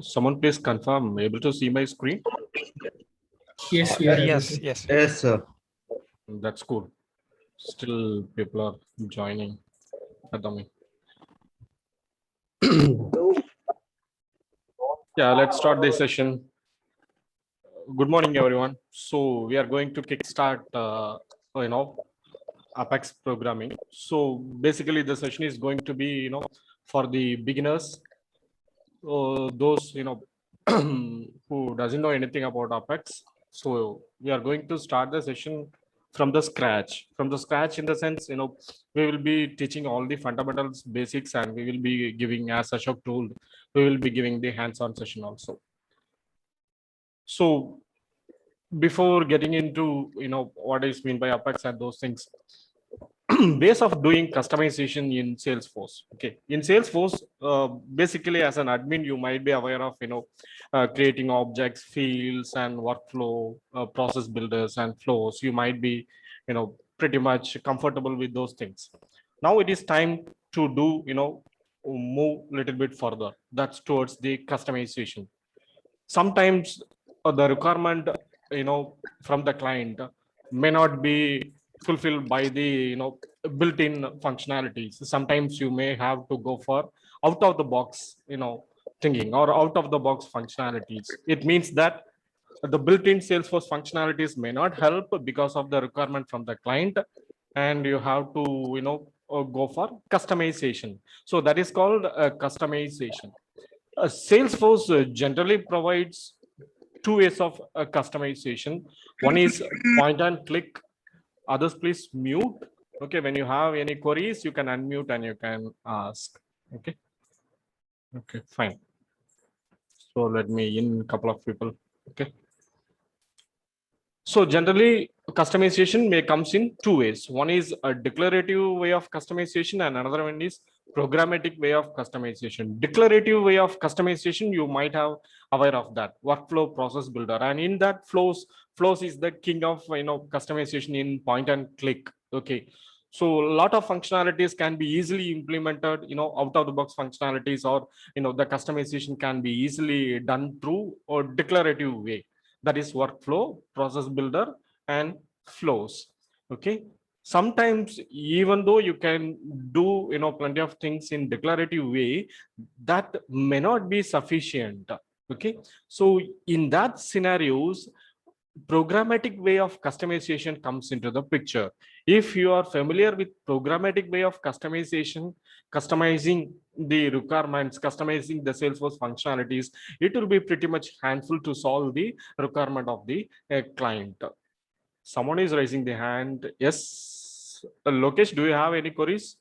Someone please confirm, able to see my screen? Yes, we are able Yes, to. yes. Yes, sir. That's cool. Still people are joining. Adami. Yeah, let's start this session. Good morning, everyone. So we are going to kickstart, Apex programming. So basically, the session is going to be, for the beginners, those who doesn't know anything about Apex. So we are going to start the session from the scratch. From the scratch, in the sense, we will be teaching all the fundamentals, basics, and we will be giving, as Ashok told, we will be giving the hands-on session also. So before getting into what is mean by Apex and those things, ways of doing customization in Salesforce. Okay, in Salesforce, basically as an admin, you might be aware of creating objects, fields, and workflow process builders and flows. You might be pretty much comfortable with those things. Now it is time to do move a little bit further. That's towards the customization. Sometimes the requirement from the client may not be fulfilled by the built-in functionalities. Sometimes you may have to go for out of the box thinking, or out of the box functionalities. It means that the built-in Salesforce functionalities may not help because of the requirement from the client, and you have to go for customization. So that is called customization. Salesforce generally provides two ways of customization. One is point and click. Others, please mute. Okay, when you have any queries, you can unmute and you can ask. Okay. Okay, fine. So let me in a couple of people. Okay. So generally, customization may comes in two ways. One is a declarative way of customization, and another one is programmatic way of customization. Declarative way of customization, you might have aware of that workflow process builder, and in that flows is the king of customization in point and click. Okay, so a lot of functionalities can be easily implemented, out of the box functionalities, or the customization can be easily done through a declarative way. That is workflow, process builder, and flows. Okay, sometimes even though you can do plenty of things in declarative way, that may not be sufficient. Okay, so in that scenarios, programmatic way of customization comes into the picture. If you are familiar with programmatic way of customization, customizing the requirements, customizing the Salesforce functionalities, it will be pretty much handful to solve the requirement of the client. Someone is raising the hand. Yes, Lokesh, do you have any queries?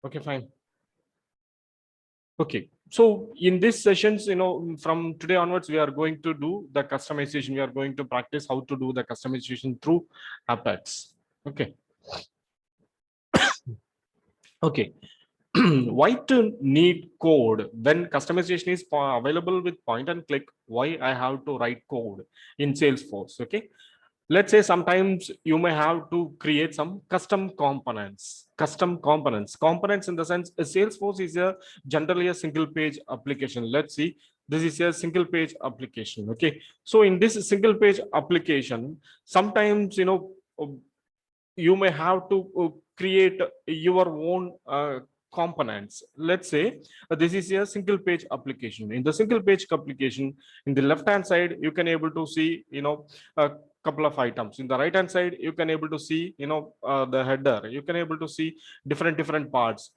Okay, fine. Okay, so in these sessions, from today onwards, we are going to do the customization. We are going to practice how to do the customization through Apex. Okay. Okay. Why to need code when customization is available with point and click? Why I have to write code in Salesforce? Okay. Let's say sometimes you may have to create some custom components. Components in the sense, a Salesforce is generally a single page application. Let's see, this is a single page application. Okay, so in this single page application, sometimes you may have to create your own components. Let's say this is a single page application. In the single page application, in the left hand side, you can able to see a couple of items. In the right hand side, you can able to see the header. You can able to see different parts.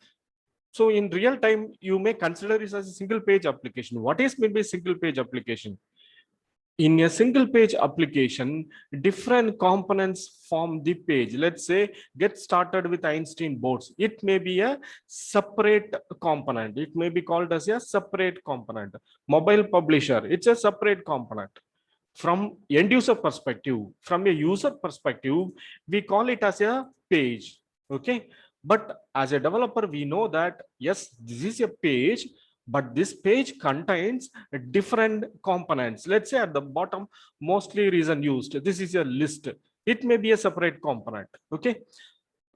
So in real time, you may consider this as a single page application. What is meant by single page application? In a single page application, different components form the page. Let's say get started with Einstein boards. It may be a separate component. It may be called as a separate component. Mobile publisher, it's a separate component. From end user perspective, from a user perspective, we call it as a page. Okay, but as a developer, we know that yes, this is a page, but this page contains different components. Let's say at the bottom, mostly reason used, this is a list. It may be a separate component. Okay,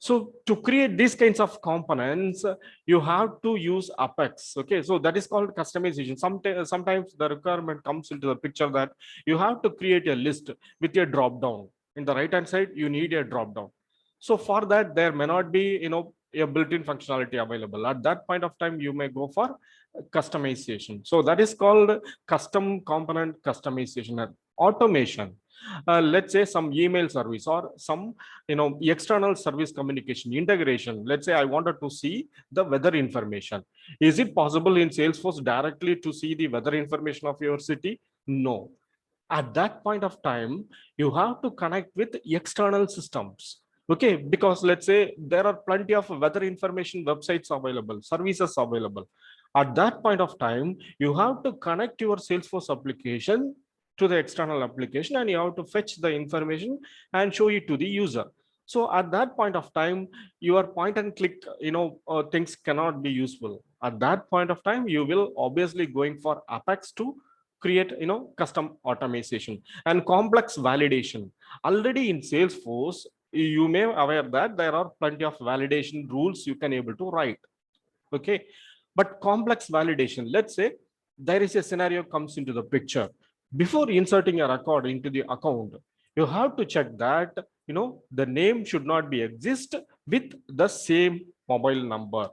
So to create these kinds of components, you have to use Apex. Okay, so that is called customization. Sometimes the requirement comes into the picture that you have to create a list with a drop down. In the right hand side, you need a drop down. So for that, there may not be, a built-in functionality available. At that point of time, you may go for customization. So that is called custom component customization and automation. Let's say some email service or some external service communication integration. Let's say I wanted to see the weather information. Is it possible in Salesforce directly to see the weather information of your city? No. At that point of time, you have to connect with external systems. Okay, because let's say there are plenty of weather information websites available, services available. At that point of time, you have to connect your Salesforce application to the external application, and you have to fetch the information and show it to the user. So at that point of time, your point and click things cannot be useful. At that point of time, you will obviously going for Apex to create custom automation and complex validation. Already in Salesforce, you may aware that there are plenty of validation rules you can able to write. Okay, but complex validation, let's say there is a scenario comes into the picture. Before inserting a record into the account, you have to check that the name should not be exist with the same mobile number.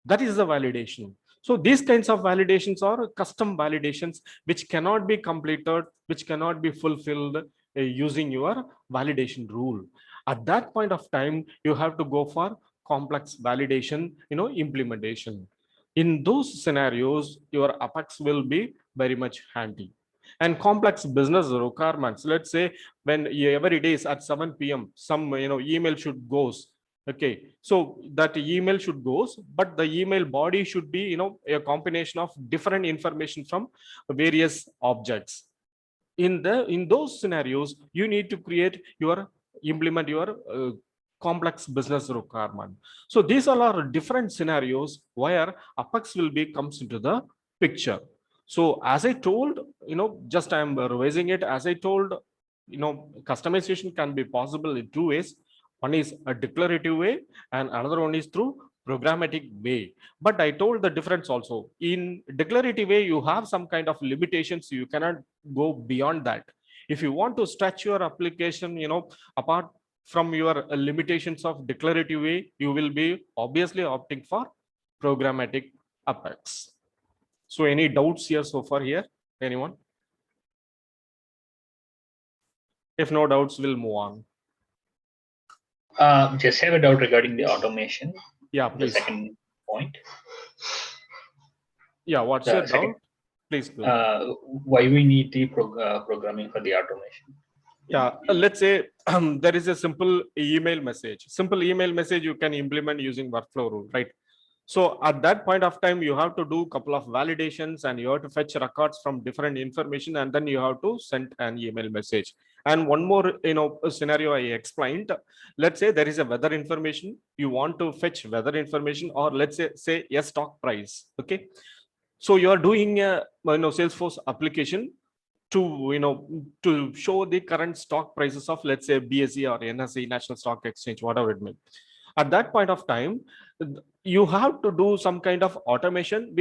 That is the validation. So these kinds of validations are custom validations which cannot be completed, which cannot be fulfilled using your validation rule. At that point of time, you have to go for complex validation implementation. In those scenarios, your Apex will be very much handy. And complex business requirements, let's say when every day at 7 p.m. some email should goes. Okay, so that email should goes, but the email body should be a combination of different information from various objects. In those scenarios, you need to implement your complex business requirement. So these all are different scenarios where Apex will be comes into the picture. So as I told, just I am revising it. As I told, customization can be possible in two ways. One is a declarative way and another one is through programmatic way. But I told the difference also. In declarative way, you have some kind of limitations. You cannot go beyond that. If you want to stretch your application, apart from your limitations of declarative way, you will be obviously opting for programmatic Apex. So any doubts here so far here? Anyone? If no doubts, we'll move on. Just have a doubt regarding the automation. Yeah, please. The second point. Yeah, what's your doubt? Please go. Why we need the programming for the automation? Yeah, let's say there is a simple email message. Simple email message you can implement using workflow rule, right? So at that point of time, you have to do a couple of validations and you have to fetch records from different information, and then you have to send an email message. And one more, scenario I explained. Let's say there is a weather information. You want to fetch weather information, or let's say a stock price. Okay, so you are doing a Salesforce application to show the current stock prices of, let's say, BSE or NSE, National Stock Exchange, whatever it may. At that point of time, you have to do some kind of automation,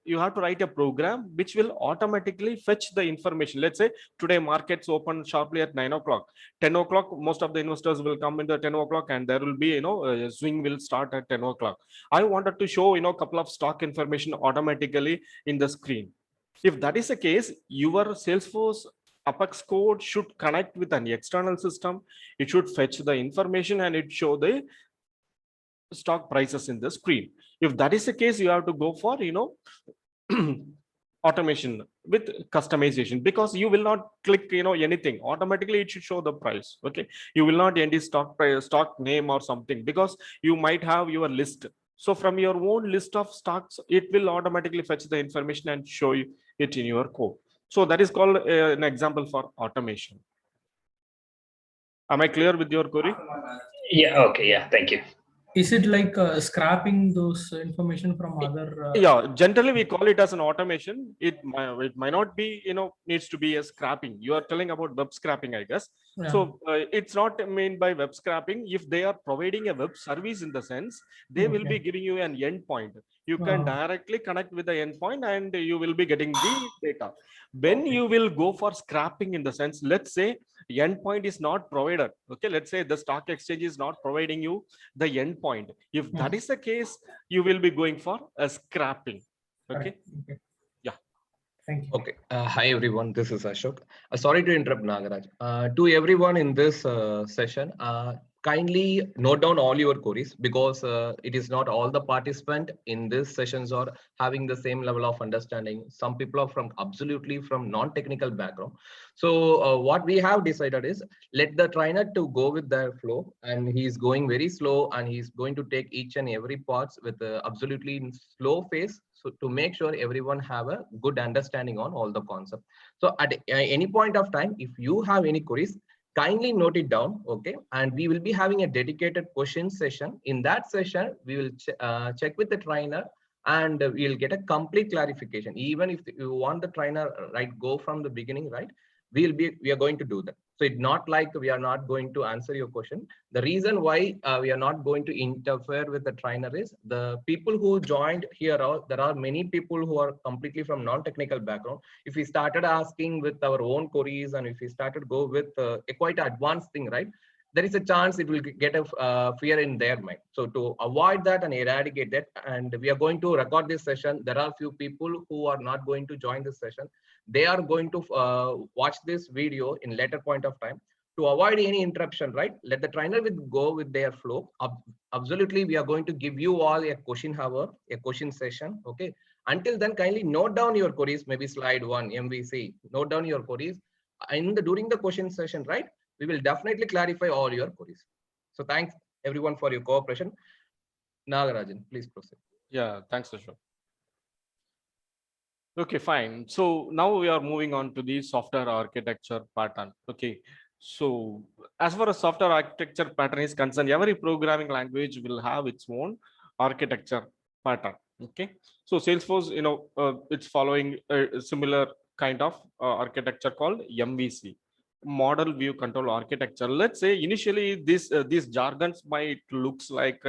you have to write a program which will automatically fetch the information. Let's say today markets open sharply at 9 o'clock. 10 o'clock, most of the investors will come in the 10 o'clock and there will be, a swing will start at 10 o'clock. I wanted to show, a couple of stock information automatically in the screen. If that is the case, your Salesforce Apex code should connect with an external system. It should fetch the information and it show the stock prices in the screen. If that is the case, you have to go for automation with customization, because you will not click anything, automatically it should show the price. Okay, you will not enter stock price, stock name or something, because you might have your list. So from your own list of stocks, it will automatically fetch the information and show you it in your code. So that is called an example for automation. Am I clear with your query? Yeah, okay, yeah, thank you. Is it like scrapping those information from other? Yeah, generally we call it as an automation. It might not be, needs to be a scrapping. You are telling about web scrapping, I guess. Yeah. So it's not meant by web scrapping. If they are providing a web service, in the sense they will be Okay. giving you an endpoint. You can directly connect with the endpoint and you will be getting the data. When Okay. you will go for scrapping, in the sense, let's say endpoint is not provided. Okay, let's say the stock exchange is not providing you the endpoint. If that is the case, you will be going for a scrapping. Okay. Okay. Yeah. Thank you. Okay. Hi, everyone. This is Ashok. Sorry to interrupt, Nagaraj. To everyone in this session, kindly note down all your queries, because it is not all the participants in these sessions are having the same level of understanding. Some people are from absolutely from non-technical background. So what we have decided is, let the trainer to go with their flow, and he's going very slow, and he's going to take each and every parts with absolutely in slow phase. So to make sure everyone have a good understanding on all the concepts. So at any point of time, if you have any queries, kindly note it down, okay? And we will be having a dedicated question session. In that session, we will check with the trainer, and we'll get a complete clarification. Even if you want the trainer, right, go from the beginning, right? We are going to do that. So it's not like we are not going to answer your question. The reason why we are not going to interfere with the trainer is the people who joined here. There are many people who are completely from non-technical background. If we started asking with our own queries, and if we started go with a quite advanced thing, right, there is a chance it will get a fear in their mind. So to avoid that and eradicate that, and we are going to record this session. There are few people who are not going to join this session. They are going to watch this video in later point of time. To avoid any interruption, right, let the trainer go with their flow. Absolutely, we are going to give you all a question hour, a question session. Okay. Until then, kindly note down your queries, maybe slide 1, MVC. Note down your queries. During the question session, right, we will definitely clarify all your queries. So thanks everyone for your cooperation. Nagarajan, please proceed. Yeah, thanks, Ashok. Okay, fine. So now we are moving on to the software architecture pattern. Okay. So as far as software architecture pattern is concerned, every programming language will have its own architecture pattern. Okay. So Salesforce, it's following a similar kind of architecture called MVC, model view control architecture. Let's say initially these jargons might looks like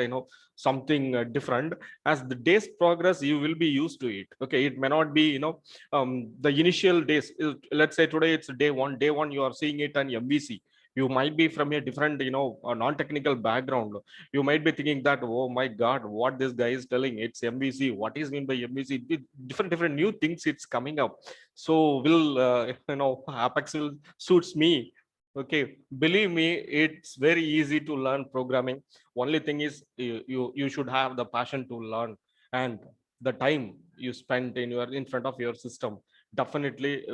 something different. As the days progress, you will be used to it. Okay, it may not be the initial days. Let's say today it's day one you are seeing it on MVC. You might be from a different non-technical background. You might be thinking that, oh my god, what this guy is telling, it's MVC, what is mean by MVC? Different new things it's coming up. So will Apex will suits me. Okay, believe me, it's very easy to learn programming. Only thing is you should have the passion to learn, and the time you spend in front of your system. Definitely,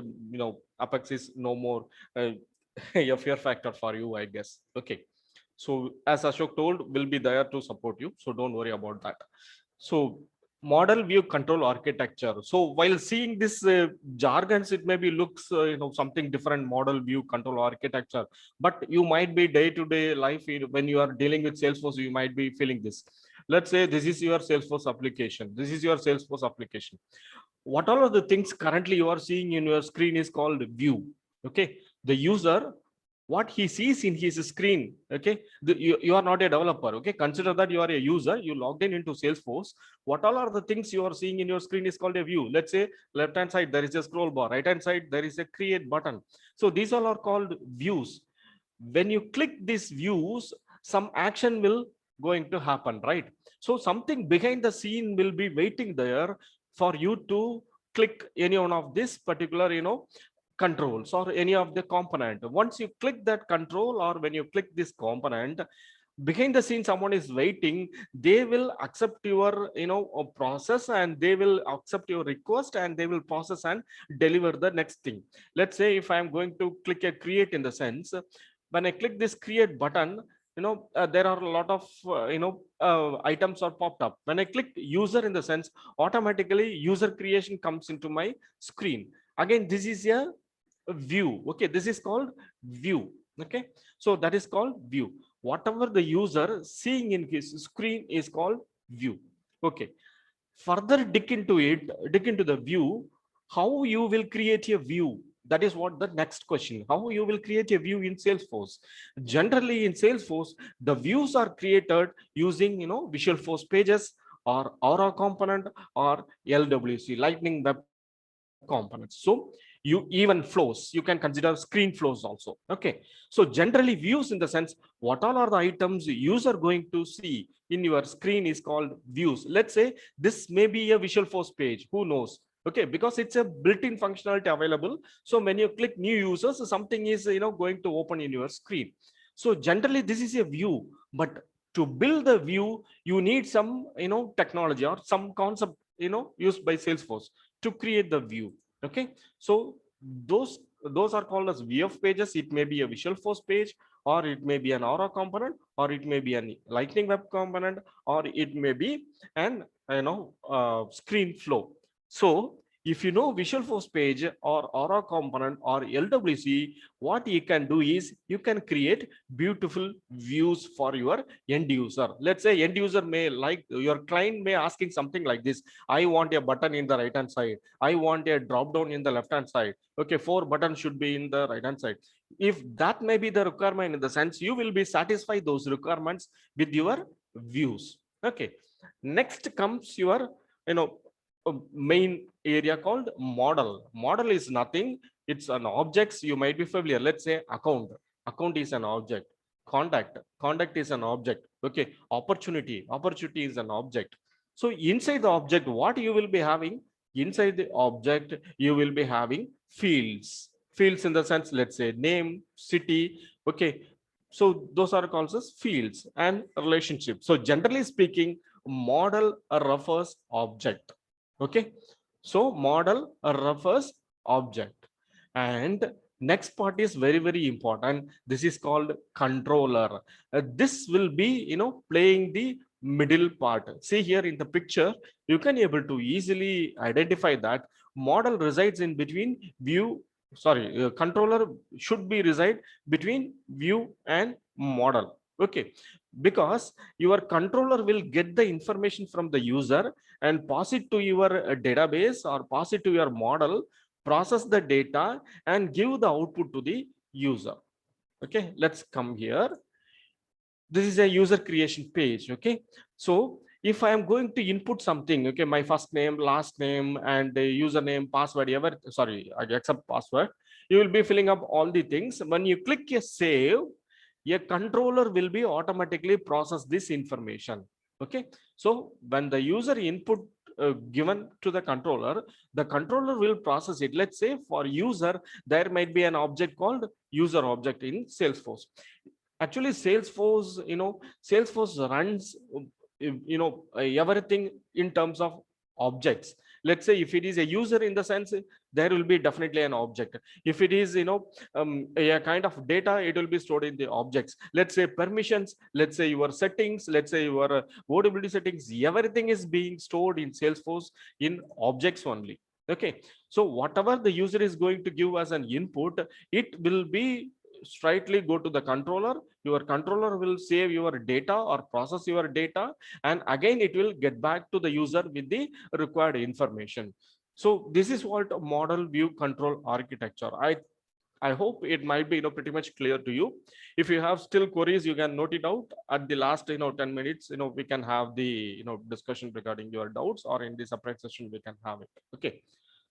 Apex is no more a fear factor for you, I guess. Okay, so as Ashok told, we'll be there to support you, so don't worry about that. So model view control architecture. So while seeing this jargons, it maybe looks something different, model view control architecture, but you might be day-to-day life when you are dealing with Salesforce, you might be feeling this. Let's say this is your Salesforce application. This is your Salesforce application. What all of the things currently you are seeing in your screen is called view. Okay, the user, what he sees in his screen. Okay, you are not a developer. Okay, consider that you are a user, you logged into Salesforce. What all are the things you are seeing in your screen is called a view. Let's say left hand side there is a scroll bar, right hand side there is a create button. So these all are called views. When you click these views, some action will going to happen, right? So something behind the scene will be waiting there for you to click any one of this particular controls or any of the component. Once you click that control, or when you click this component, behind the scene someone is waiting. They will accept your process, and they will accept your request, and they will process and deliver the next thing. Let's say if I am going to click a create, in the sense, when I click this create button, there are a lot of items are popped up. When I click user, in the sense, automatically user creation comes into my screen. Again, this is a view. Okay, this is called view. Okay, so that is called view. whatever the user seeing in his screen is called view. Okay. Further dig into the view, how you will create a view. That is what the next question, how you will create a view in Salesforce. Generally in Salesforce, the views are created using, Visualforce pages or Aura component or LWC, Lightning Web components. So you even flows, you can consider screen flows also. Okay. So generally views in the sense, what all are the items user going to see in your screen is called views. Let's say this may be a Visualforce page, who knows? Okay, because it's a built-in functionality available. So when you click new users, something is going to open in your screen. So generally this is a view, but to build the view, you need some technology or some concept used by Salesforce to create the view. Okay, so those are called as VF pages. It may be a Visualforce page, or it may be an Aura component, or it may be a Lightning Web component, or it may be an screen flow. So if you know Visualforce page or Aura component or LWC, what you can do is you can create beautiful views for your end user. Let's say end user may like, your client may asking something like this: I want a button in the right hand side, I want a drop down in the left hand side. Okay, 4 buttons should be in the right hand side. If that may be the requirement, in the sense you will be satisfy those requirements with your views. Okay, next comes your main area called model. Model is nothing, it's an objects. You might be familiar. Let's say account is an object. Contact is an object. Okay, opportunity is an object. So inside the object, what you will be having? Inside the object, you will be having fields in the sense, let's say name, city. Okay, so those are called as fields and relationships. So generally speaking, model refers object. Okay, so model refers object. And next part is very, very important. This is called controller. This will be playing the middle part. See here in the picture, you can able to easily identify that model resides in between view. Controller should be reside between view and model. Okay, because your controller will get the information from the user and pass it to your database or pass it to your model, process the data and give the output to the user. Okay, let's come here. This is a user creation page. Okay, so if I am going to input something, okay, my first name, last name, and the username, password, except password, you will be filling up all the things. When you click a save, a controller will be automatically process this information. Okay, so when the user input given to the controller will process it. Let's say for user, there might be an object called user object in Salesforce. Actually, Salesforce runs everything in terms of objects. Let's say if it is a user, in the sense, there will be definitely an object. If it is a kind of data, it will be stored in the objects. Let's say permissions, let's say your settings, let's say your OWD settings, everything is being stored in Salesforce in objects only. Okay, so whatever the user is going to give as an input, it will be straightly go to the controller. Your controller will save your data or process your data, and again it will get back to the user with the required information. So this is what model view control architecture. I hope it might be pretty much clear to you. If you have still queries, you can note it out at the last 10 minutes. We can have the discussion regarding your doubts, or in the separate session we can have it. Okay.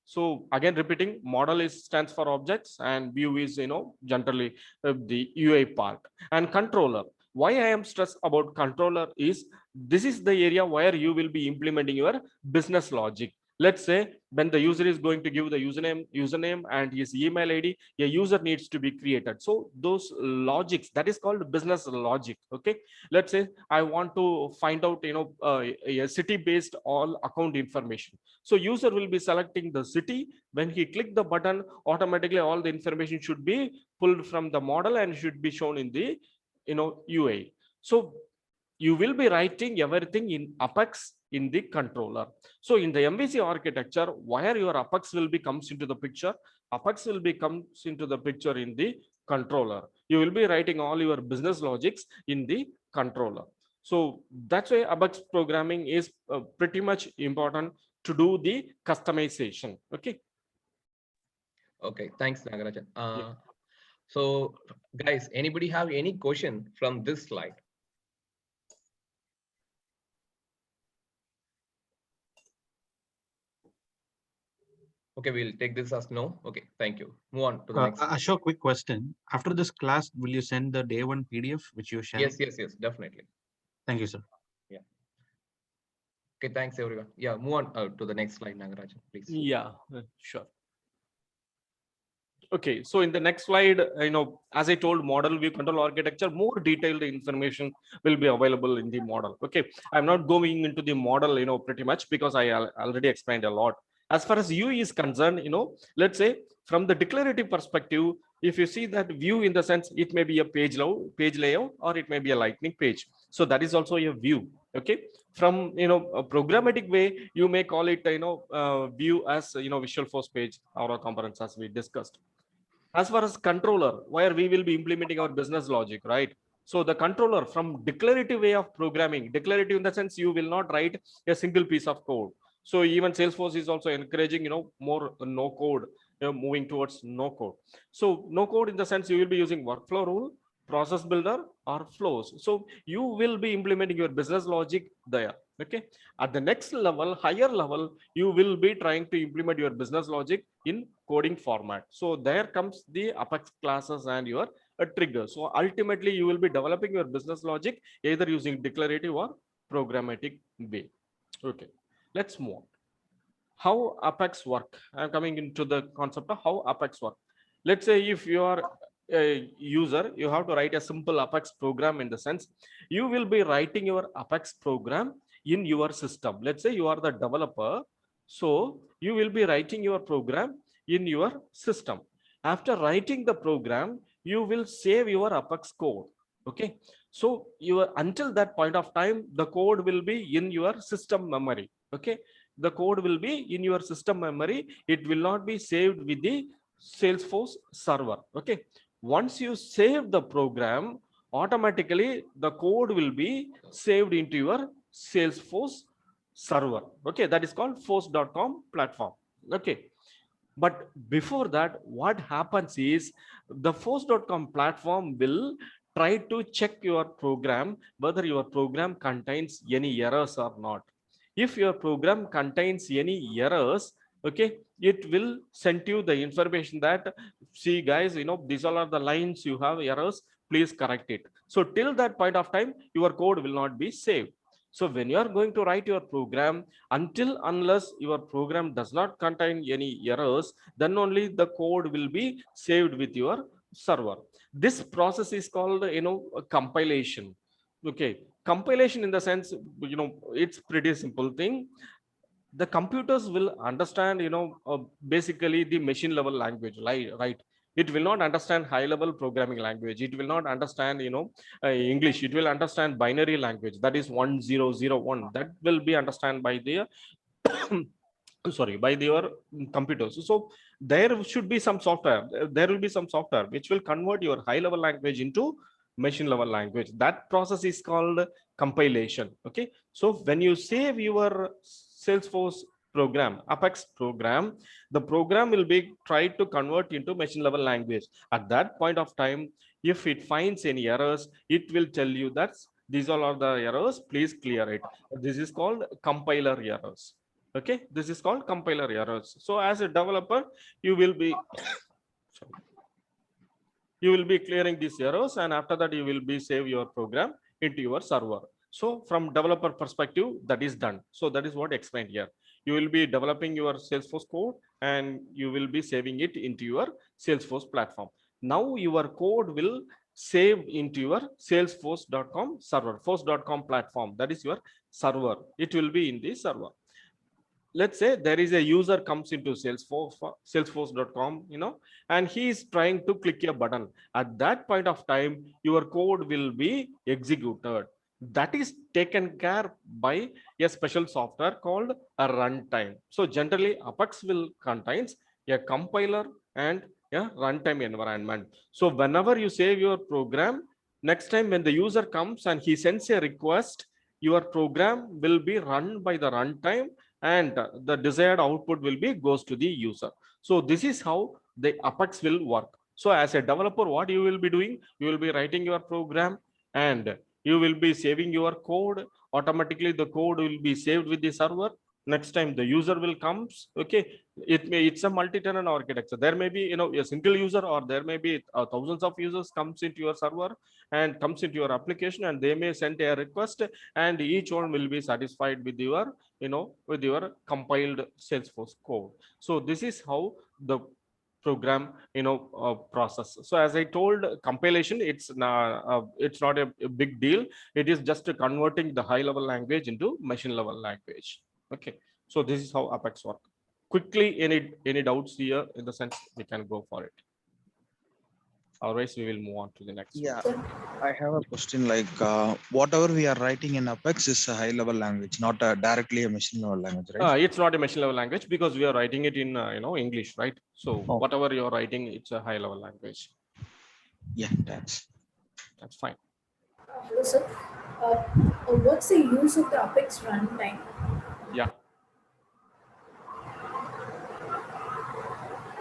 So again, repeating, model stands for objects, and view is generally the UI part. And controller, why I am stressed about controller is this is the area where you will be implementing your business logic. Let's say when the user is going to give the username and his email ID, a user needs to be created. So those logics, that is called business logic. Okay, let's say I want to find out a city based all account information. So user will be selecting the city. When he click the button, automatically all the information should be pulled from the model and should be shown in the UI. So you will be writing everything in Apex in the controller. So in the MVC architecture, where your Apex will be comes into the picture, Apex will be comes into the picture in the controller. You will be writing all your business logics in the controller. So that's why ABAX programming is pretty much important to do the customization. Okay. Okay, thanks, Nagarajan. So, guys, anybody have any question from this slide? Okay, we'll take this as no. Okay, thank you. Move on to the next. Ashok, quick question. After this class, will you send the day one PDF which you shared? Yes, definitely. Thank you, sir. Okay, thanks everyone. Yeah, move on to the next slide, Nagarajan, please. Yeah, sure. Okay, so in the next slide, as I told, model view control architecture, more detailed information will be available in the model. Okay, I'm not going into the model, pretty much because I already explained a lot. As far as view is concerned, let's say from the declarative perspective, if you see that view in the sense, it may be a page layout, or it may be a lightning page. So that is also a view. Okay, from a programmatic way, you may call it view as Visualforce page or a components, as we discussed. As far as controller, where we will be implementing our business logic, right? So the controller, from declarative way of programming, declarative in the sense you will not write a single piece of code. So even Salesforce is also encouraging more no code, moving towards no code. So no code in the sense you will be using workflow rule, process builder, or flows. So you will be implementing your business logic there. Okay, at the next level, higher level, you will be trying to implement your business logic in coding format. So there comes the Apex classes and your trigger. So ultimately you will be developing your business logic either using declarative or programmatic way. Okay, let's move on. How Apex work? I'm coming into the concept of how Apex work. Let's say if you are a user, you have to write a simple Apex program, in the sense you will be writing your Apex program in your system. Let's say you are the developer, so you will be writing your program in your system. After writing the program, you will save your Apex code. Okay, so until that point of time, the code will be in your system memory. Okay, the code will be in your system memory. It will not be saved with the Salesforce server. Okay, once you save the program, automatically the code will be saved into your Salesforce server. Okay, that is called force.com platform. Okay, but before that, what happens is the force.com platform will try to check your program, whether your program contains any errors or not. If your program contains any errors, okay, it will send you the information that, see guys, these all are the lines you have errors, please correct it. So till that point of time, your code will not be saved. So when you are going to write your program, unless your program does not contain any errors, then only the code will be saved with your server. This process is called compilation. Okay, compilation in the sense, it's pretty simple thing. The computers will understand basically the machine level language, right? It will not understand high level programming language. It will not understand English. It will understand binary language, that is 1001. That will be understand by the sorry, by your computers. So there should be some software, there will be some software which will convert your high level language into machine level language. That process is called compilation. Okay, so when you save your Salesforce program, Apex program, the program will be tried to convert into machine level language. At that point of time, if it finds any errors, it will tell you that these all are the errors, please clear it. This is called compiler errors. Okay, this is called compiler errors. So as a developer, you will be sorry, you will be clearing these errors, and after that you will be save your program into your server. So from developer perspective, that is done. So that is what I explained here. You will be developing your Salesforce code and you will be saving it into your Salesforce platform. Now your code will save into your salesforce.com server, force.com platform. That is your server. It will be in the server. Let's say there is a user comes into salesforce.com, and he is trying to click a button. At that point of time, your code will be executed. That is taken care by a special software called a runtime. So generally Apex will contains a compiler and Yeah, runtime environment. So whenever you save your program, next time when the user comes and he sends a request, your program will be run by the runtime, and the desired output will be goes to the user. So this is how the Apex will work. So as a developer, what you will be doing, you will be writing your program and you will be saving your code. Automatically the code will be saved with the server. Next time the user will comes, okay, it's a multi-tenant architecture. There may be, a single user, or there may be thousands of users comes into your server and comes into your application, and they may send a request, and each one will be satisfied with your, with your compiled Salesforce code. So this is how the program, process. So as I told, compilation, it's not a big deal. It is just converting the high level language into machine level language. Okay, so this is how Apex work. Quickly, any doubts here, in the sense we can go for it. Otherwise, we will move on to the next Yeah, one. I have a question like whatever we are writing in Apex is a high level language, not directly a machine level language, right? It's not a machine level language because we are writing it in English, right? So Oh. whatever you're writing, it's a high level language. Yeah, thanks. That's fine. Hello, sir. What's the use of the Apex runtime? Yeah.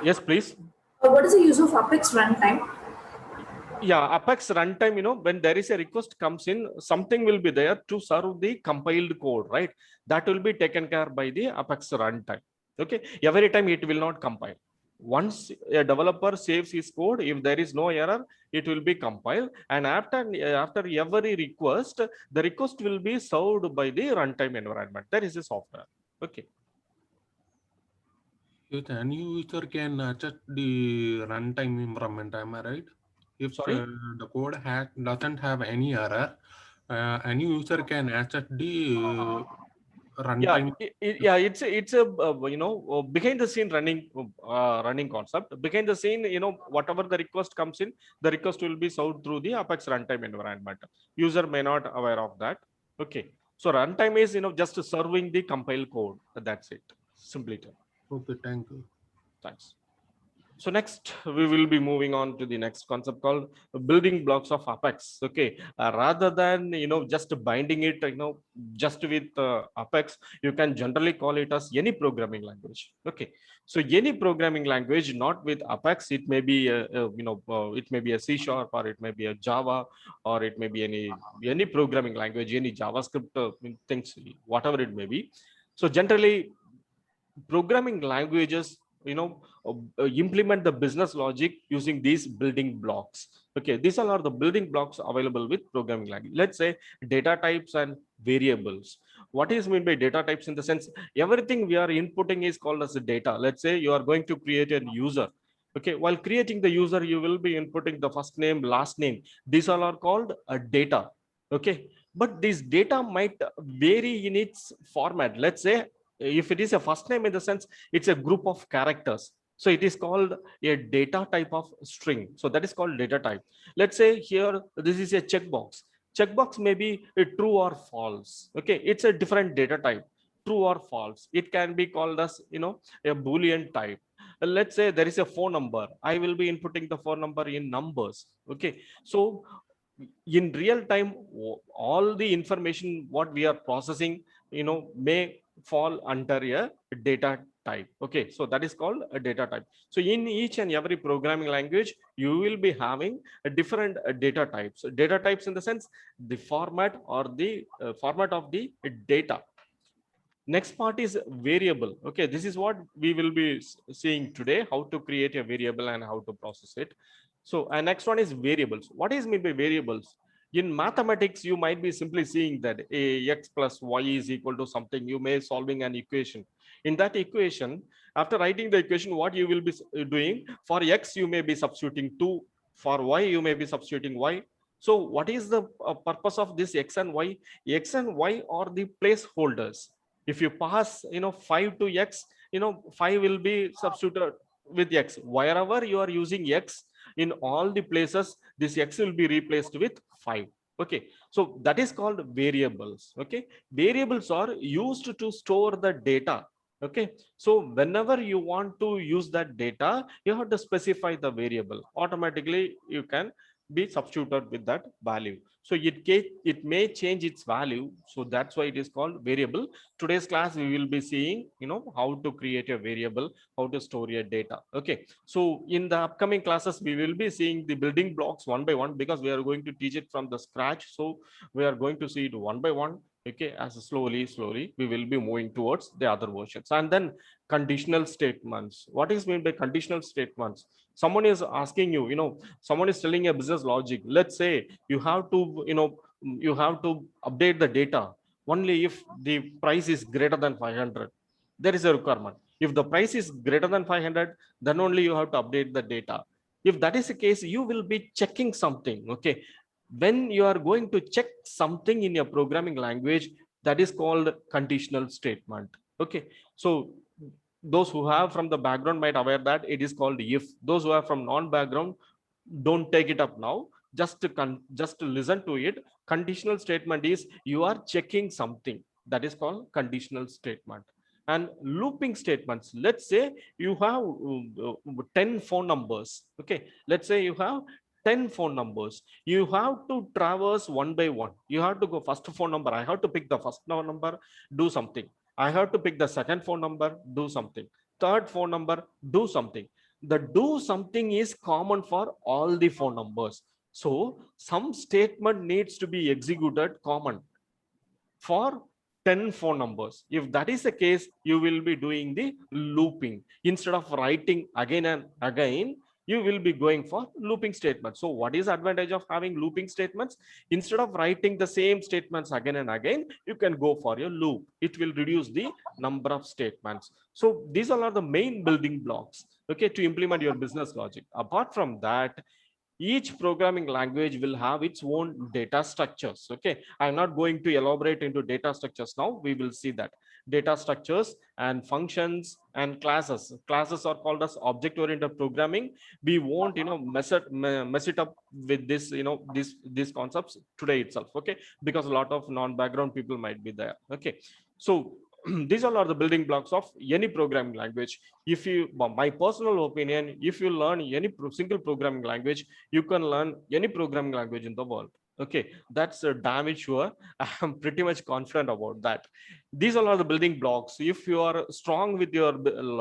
Yes, please. What is the use of Apex runtime? Yeah, Apex runtime, when there is a request comes in, something will be there to serve the compiled code, right? That will be taken care by the Apex runtime. Okay, every time it will not compile. Once a developer saves his code, if there is no error, it will be compiled. And after every request, the request will be served by the runtime environment. That is a software. Okay. If any user can adjust the runtime environment, am I right? If the code doesn't have any error, any user can adjust the runtime. Yeah, it's a behind the scene running concept. Behind the scene, whatever the request comes in, the request will be served through the Apex runtime environment. User may not aware of that. Okay, so runtime is just serving the compile code. That's it. Simply done. Okay, thank you. Thanks. So next, we will be moving on to the next concept called building blocks of Apex. Okay, rather than just binding it, just with Apex, you can generally call it as any programming language. Okay, so any programming language, not with Apex, it may be it may be a C# or it may be a Java, or it may be any programming language, any JavaScript things, whatever it may be. So generally, programming languages implement the business logic using these building blocks. Okay, these all are the building blocks available with programming language. Let's say data types and variables. What is meant by data types? In the sense, everything we are inputting is called as a data. Let's say you are going to create a user. Okay, while creating the user, you will be inputting the first name, last name. These all are called a data. Okay, but this data might vary in its format. Let's say if it is a first name, in the sense it's a group of characters, so it is called a data type of string. So that is called data type. Let's say here this is a checkbox may be a true or false. Okay, it's a different data type, true or false. It can be called as a Boolean type. Let's say there is a phone number, I will be inputting the phone number in numbers. Okay, so in real time, all the information what we are processing may fall under a data type. Okay, so that is called a data type. So in each and every programming language, you will be having a different data types. Data types in the sense the format or the format of the data. Next part is variable. Okay, this is what we will be seeing today, how to create a variable and how to process it. So next one is variables. What is meant by variables? In mathematics, you might be simply seeing that x plus y is equal to something. You may solving an equation. In that equation, after writing the equation, what you will be doing, for x you may be substituting 2, for y you may be substituting y. So what is the purpose of this x and y? X and y are the placeholders. If you pass 5 to x, 5 will be substituted with x. Wherever you are using x, in all the places, this x will be replaced with 5. Okay, so that is called variables. Okay, variables are used to store the data. Okay, so whenever you want to use that data, you have to specify the variable. Automatically, you can be substituted with that value. So it may change its value. So that's why it is called variable. Today's class, we will be seeing, how to create a variable, how to store your data. Okay, so in the upcoming classes, we will be seeing the building blocks one by one, because we are going to teach it from the scratch. So we are going to see it one by one. Okay, as slowly we will be moving towards the other versions. And then conditional statements. What is meant by conditional statements? Someone is asking you, someone is telling a business logic. Let's say you have to, you have to update the data only if the price is greater than 500. There is a requirement. If the price is greater than 500, then only you have to update the data. If that is the case, you will be checking something. Okay, when you are going to check something in your programming language, that is called conditional statement. Okay, so those who have from the background might aware that it is called if. Those who are from non-background, don't take it up now. Just to listen to it. Conditional statement is you are checking something. That is called conditional statement. And looping statements. Let's say you have 10 phone numbers. Okay, let's say you have 10 phone numbers. You have to traverse one by one. You have to go first phone number. I have to pick the first number, do something. I have to pick the second phone number, do something. Third phone number, do something. The do something is common for all the phone numbers. So some statement needs to be executed common for 10 phone numbers. If that is the case, you will be doing the looping. Instead of writing again and again, you will be going for looping statements. So what is the advantage of having looping statements? Instead of writing the same statements again and again, you can go for your loop. It will reduce the number of statements. So these are the main building blocks, okay, to implement your business logic. Apart from that, each programming language will have its own data structures. Okay, I'm not going to elaborate into data structures now. We will see that data structures and functions and classes. Classes are called as object oriented programming. We won't mess it up with this, these concepts today itself. Okay, because a lot of non-background people might be there. Okay, so these all are the building blocks of any programming language. If you, my personal opinion, if you learn any single programming language, you can learn any programming language in the world. Okay, that's a damn sure. I'm pretty much confident about that. These all are the building blocks. If you are strong with your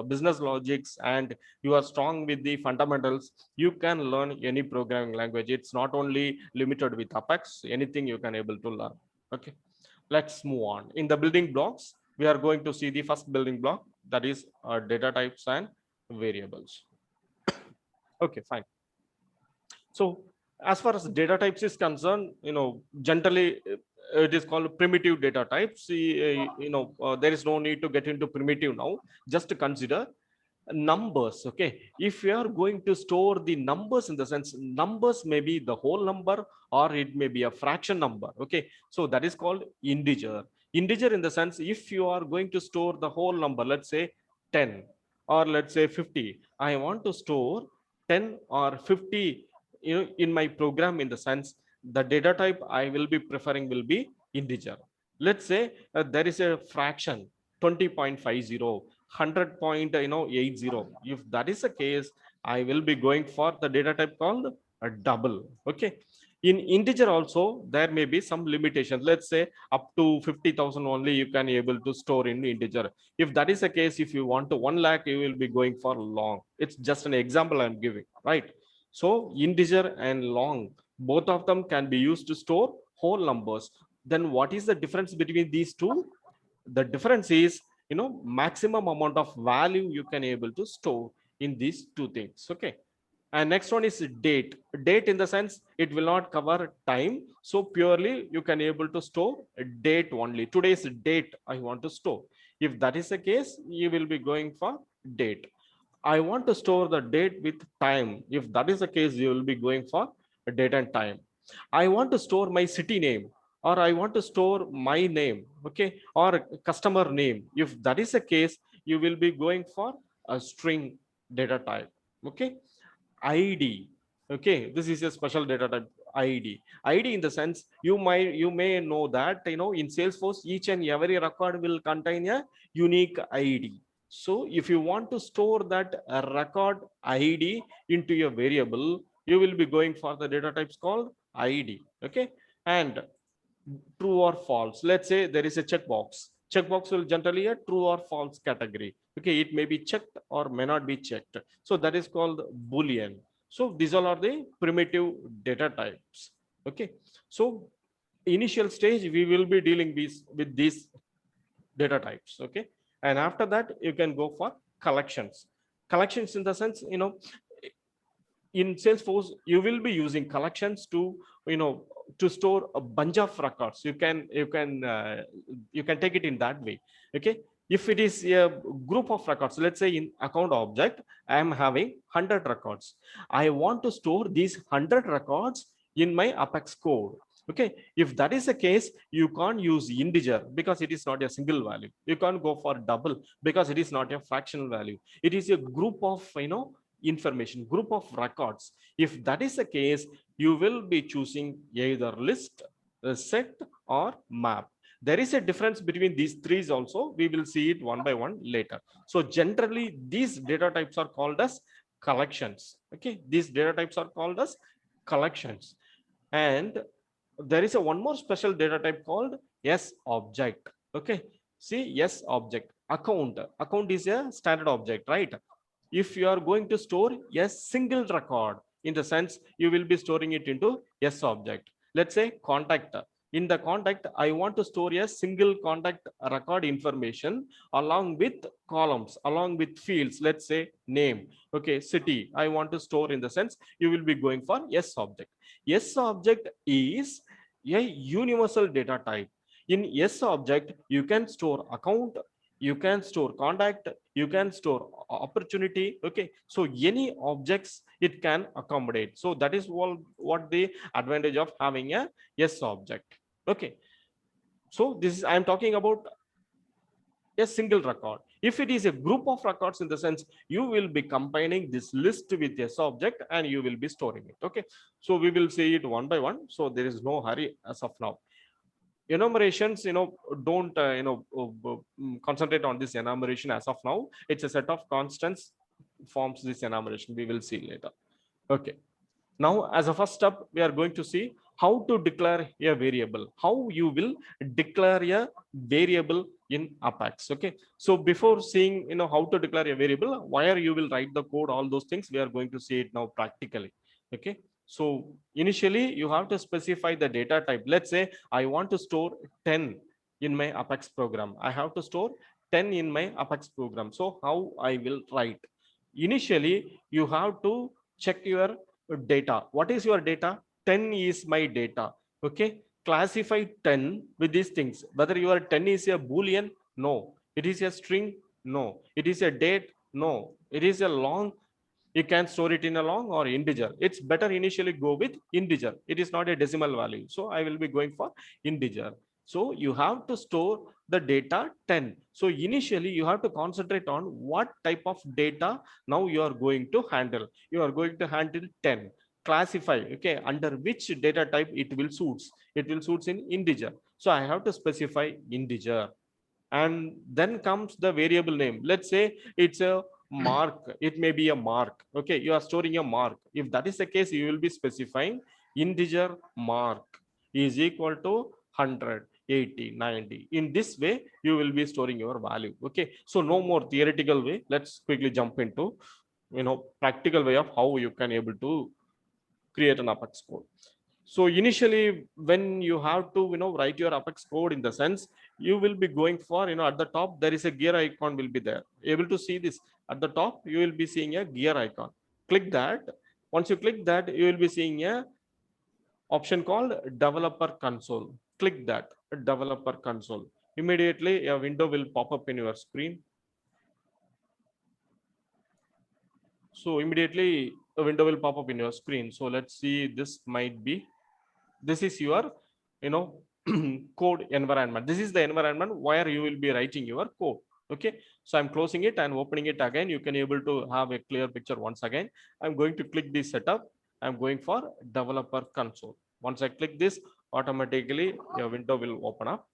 business logics and you are strong with the fundamentals, you can learn any programming language. It's not only limited with Apex, anything you can able to learn. Okay, let's move on. In the building blocks, we are going to see the first building block, that is data types and variables. Okay, fine. So as far as data types is concerned, generally it is called primitive data types. There is no need to get into primitive now. Just to consider numbers. Okay, if you are going to store the numbers, in the sense numbers may be the whole number or it may be a fraction number. Okay, so that is called integer. Integer in the sense, if you are going to store the whole number, let's say 10 or let's say 50, I want to store 10 or 50 in my program. In the sense, the data type I will be preferring will be integer. Let's say there is a fraction 20.50, 100.80. If that is the case, I will be going for the data type called a double. Okay, in integer also there may be some limitations. Let's say up to 50,000 only you can able to store in integer. If that is the case, if you want to 1 lakh, you will be going for long. It's just an example I'm giving, right? So integer and long, both of them can be used to store whole numbers. Then what is the difference between these two? The difference is, maximum amount of value you can able to store in these two things. Okay, and next one is date. Date in the sense, it will not cover time, so purely you can able to store a date only. Today's date I want to store. If that is the case, you will be going for date. I want to store the date with time. If that is the case, you will be going for date and time. I want to store my city name, or I want to store my name, okay, or customer name. If that is the case, you will be going for a string data type. Okay, ID. Okay, this is a special data type, ID. ID in the sense, you may know that in Salesforce, each and every record will contain a unique ID. So if you want to store that record ID into your variable, you will be going for the data types called ID. Okay. And true or false. Let's say there is a checkbox. Checkbox will generally a true or false category. Okay, it may be checked or may not be checked. So that is called Boolean. So these all are the primitive data types. Okay, so initial stage we will be dealing with these data types. Okay, and after that you can go for collections. Collections in the sense, in Salesforce, you will be using collections to, to store a bunch of records. You can take it in that way. Okay. If it is a group of records, let's say in account object, I am having 100 records. I want to store these 100 records in my Apex code. Okay. If that is the case, you can't use integer because it is not a single value. You can't go for double because it is not a fractional value. It is a group of, information, group of records. If that is the case, you will be choosing either list, set, or map. There is a difference between these three also. We will see it one by one later. So generally, these data types are called as collections. Okay, these data types are called as collections. And there is a one more special data type called S object. Okay, see, S object. Account is a standard object, right? If you are going to store a single record, in the sense you will be storing it into S object. Let's say contact. In the contact, I want to store a single contact record information along with columns, along with fields. Let's say name, okay, city. I want to store, in the sense you will be going for S object. S object is a universal data type. In S object, you can store account, you can store contact, you can store opportunity. Okay, so any objects it can accommodate. So that is what the advantage of having a S object. Okay, so this is, I am talking about a single record. If it is a group of records, in the sense you will be combining this list with S object and you will be storing it. Okay, so we will see it one by one, so there is no hurry as of now. Enumerations, don't concentrate on this enumeration as of now. It's a set of constants forms this enumeration. We will see later. Okay, now as a first step, we are going to see how to declare a variable, how you will declare a variable in Apex. Okay, so before seeing how to declare a variable, where you will write the code, all those things we are going to see it now practically. Okay, so initially you have to specify the data type. Let's say I want to store 10 in my Apex program. I have to store 10 in my Apex program. So how I will write? Initially, you have to check your data. What is your data? 10 is my data. Okay, classify 10 with these things. Whether your 10 is a Boolean, no. It is a string, no. It is a date, no. It is a long, you can store it in a long or integer. It's better initially go with integer. It is not a decimal value. So I will be going for integer. So you have to store the data 10. So initially you have to concentrate on what type of data now you are going to handle. You are going to handle 10. Classify, okay, under which data type it will suits. It will suits in integer. So I have to specify integer. And then comes the variable name. Let's say it's a mark. It may be a mark. Okay, you are storing a mark. If that is the case, you will be specifying integer mark is equal to 100, 80, 90. In this way, you will be storing your value. Okay, so no more theoretical way. Let's quickly jump into practical way of how you can able to create an Apex code. So initially, when you have to write your Apex code, in the sense you will be going for at the top there is a gear icon will be there. Able to see this at the top, you will be seeing a gear icon. Click that. Once you click that, you will be seeing a option called developer console. Click that, developer console. Immediately a window will pop up in your screen. So immediately a window will pop up in your screen. So let's see, this is your code environment. This is the environment where you will be writing your code. Okay, so I'm closing it and opening it again. You can able to have a clear picture once again. I'm going to click this setup. I'm going for developer console. Once I click this, automatically your window will open up.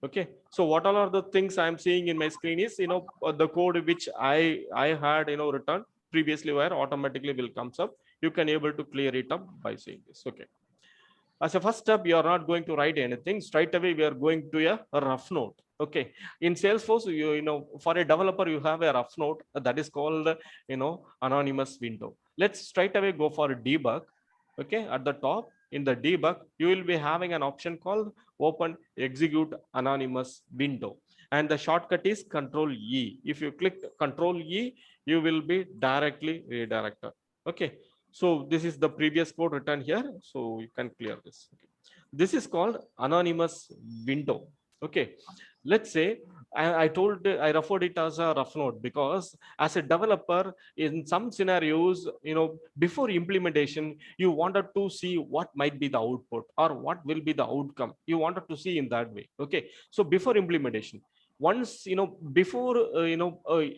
Okay, so what all are the things I'm seeing in my screen is, the code which I had, written previously, where automatically will comes up. You can able to clear it up by saying this. Okay. As a first step, you are not going to write anything. Straight away, we are going to a rough note. Okay. In Salesforce, for a developer, you have a rough note that is called, anonymous window. Let's straight away go for a debug. Okay. At the top in the debug, you will be having an option called open execute anonymous window. And the shortcut is Control E. If you click Control E, you will be directly redirected. Okay. So this is the previous code written here. So you can clear this. Okay. This is called anonymous window. Okay. Let's say I referred it as a rough note because as a developer, in some scenarios, before implementation, you wanted to see what might be the output or what will be the outcome. You wanted to see in that way. Okay. So before implementation, once before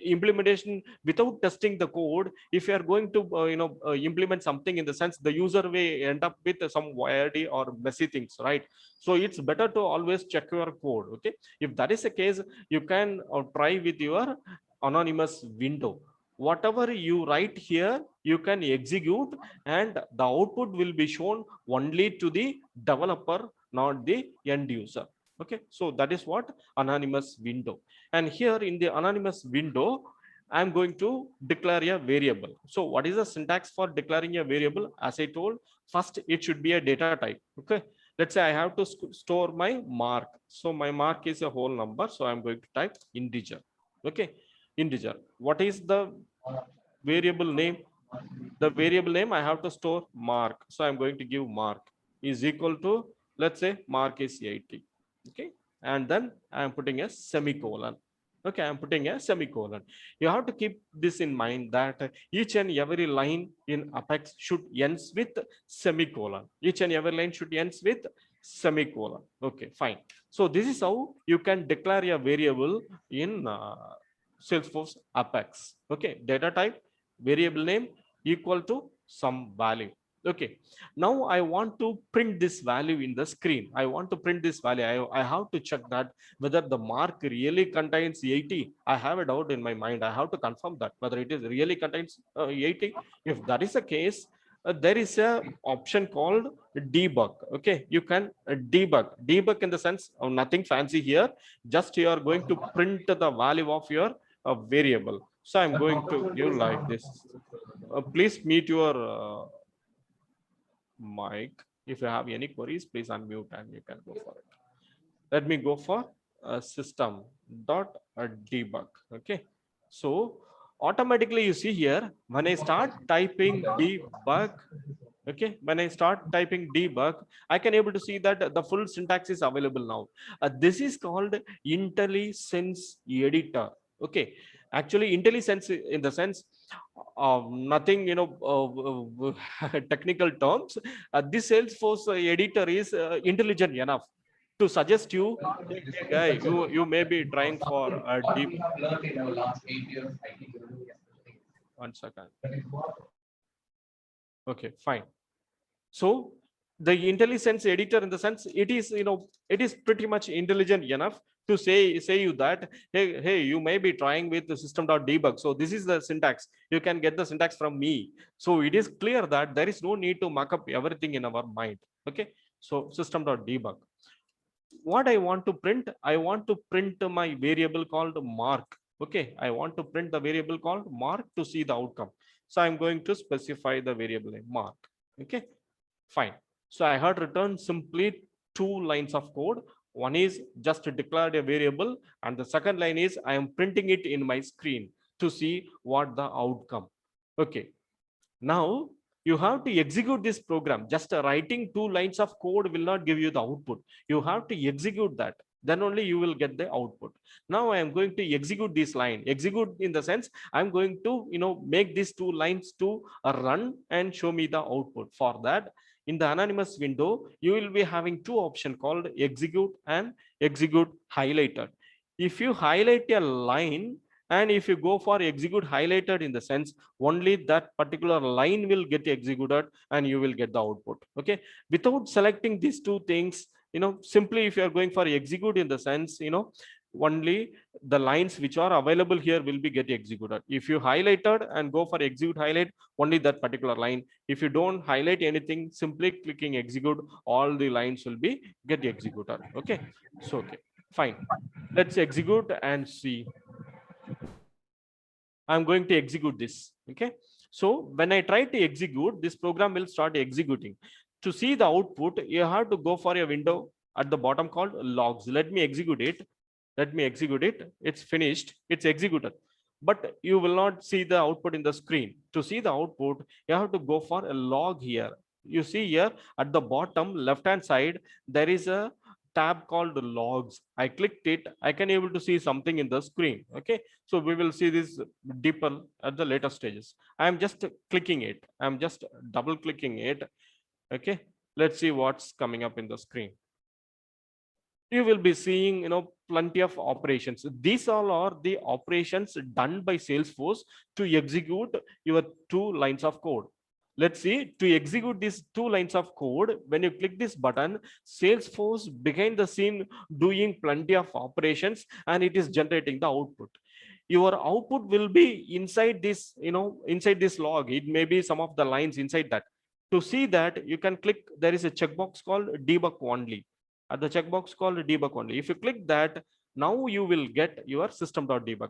implementation, without testing the code, if you are going to implement something, in the sense the user may end up with some wiry or messy things, right? So it's better to always check your code. Okay, if that is the case, you can try with your anonymous window. Whatever you write here, you can execute, and the output will be shown only to the developer, not the end user. Okay, so that is what anonymous window. And here in the anonymous window, I'm going to declare a variable. So what is the syntax for declaring a variable? As I told, first it should be a data type. Okay, let's say I have to store my mark. So my mark is a whole number. So I'm going to type integer. Okay, integer. What is the variable name? The variable name I have to store mark. So I'm going to give mark is equal to, let's say mark is 80. Okay, and then I'm putting a semicolon. Okay, I'm putting a semicolon. You have to keep this in mind that each and every line in Apex should ends with semicolon. Each and every line should ends with semicolon. Okay, fine. So this is how you can declare a variable in Salesforce Apex. Okay, data type, variable name equal to some value. Okay, now I want to print this value in the screen. I want to print this value. I have to check that whether the mark really contains 80. I have a doubt in my mind. I have to confirm that whether it is really contains 80. If that is the case, there is a option called debug. Okay, you can debug in the sense of nothing fancy here. Just you are going to print the value of your variable. So I'm going to give like this. Please mute your mic. If you have any queries, please unmute and you can go for it. Let me go for system.debug. Okay, so automatically you see here when I start typing debug, okay, when I start typing debug, I can able to see that the full syntax is available now. This is called IntelliSense editor. Okay, actually IntelliSense in the sense nothing technical terms. This Salesforce editor is intelligent enough to suggest you, hey guy, you may be trying for a deep. 1 second. Okay, fine. So the IntelliSense editor, in the sense, it is it is pretty much intelligent enough to say you that hey, you may be trying with the system.debug. So this is the syntax. You can get the syntax from me. So it is clear that there is no need to mark up everything in our mind. Okay, so system.debug. What I want to print, I want to print my variable called mark. Okay, I want to print the variable called mark to see the outcome. So I'm going to specify the variable name mark. Okay, fine. So I had written simply 2 lines of code. One is just declared a variable, and the second line is I am printing it in my screen to see what the outcome. Okay, now you have to execute this program. Just writing 2 lines of code will not give you the output. You have to execute that, then only you will get the output. Now I am going to execute this line. Execute in the sense I'm going to make these 2 lines to run and show me the output. For that, in the anonymous window, you will be having 2 options called execute and execute highlighted. If you highlight a line, and if you go for execute highlighted, in the sense only that particular line will get executed and you will get the output. Okay, without selecting these 2 things, simply if you are going for execute in the sense, only the lines which are available here will be get executed. If you highlighted and go for execute highlight, only that particular line. If you don't highlight anything, simply clicking execute, all the lines will be get executed. Okay, so okay, fine. Let's execute and see. I'm going to execute this. Okay, so when I try to execute, this program will start executing. To see the output, you have to go for a window at the bottom called logs. Let me execute it. It's finished. It's executed. But you will not see the output in the screen. To see the output, you have to go for a log here. You see here at the bottom left hand side, there is a tab called logs. I clicked it. I can able to see something in the screen. Okay, so we will see this deeper at the later stages. I'm just clicking it. I'm just double clicking it. Okay, let's see what's coming up in the screen. You will be seeing plenty of operations. These all are the operations done by Salesforce to execute your 2 lines of code. Let's see, to execute these 2 lines of code, when you click this button, Salesforce behind the scene doing plenty of operations, and it is generating the output. Your output will be inside this, inside this log. It may be some of the lines inside that. To see that, you can click, there is a checkbox called debug only. At the checkbox called debug only. If you click that, now you will get your system.debug.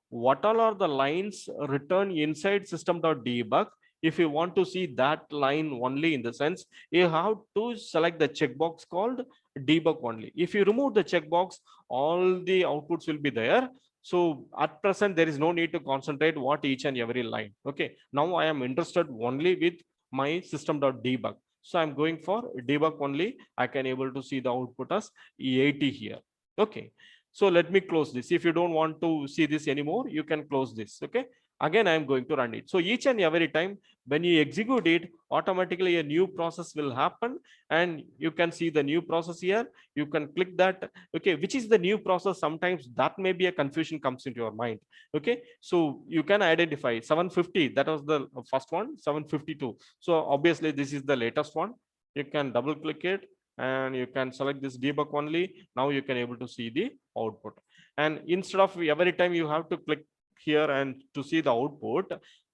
What all are the lines written inside system.debug? If you want to see that line only, in the sense, you have to select the checkbox called debug only. If you remove the checkbox, all the outputs will be there. So at present, there is no need to concentrate what each and every line. Okay, now I am interested only with my system.debug. So I'm going for debug only. I can able to see the output as 80 here. Okay, so let me close this. If you don't want to see this anymore, you can close this. Okay, again I'm going to run it. So each and every time when you execute it, automatically a new process will happen, and you can see the new process here. You can click that. Okay, which is the new process? Sometimes that may be a confusion comes into your mind. Okay, so you can identify 750, that was the first one. 752, so obviously this is the latest one. You can double click it and you can select this debug only. Now you can able to see the output, and instead of every time you have to click here and to see the output,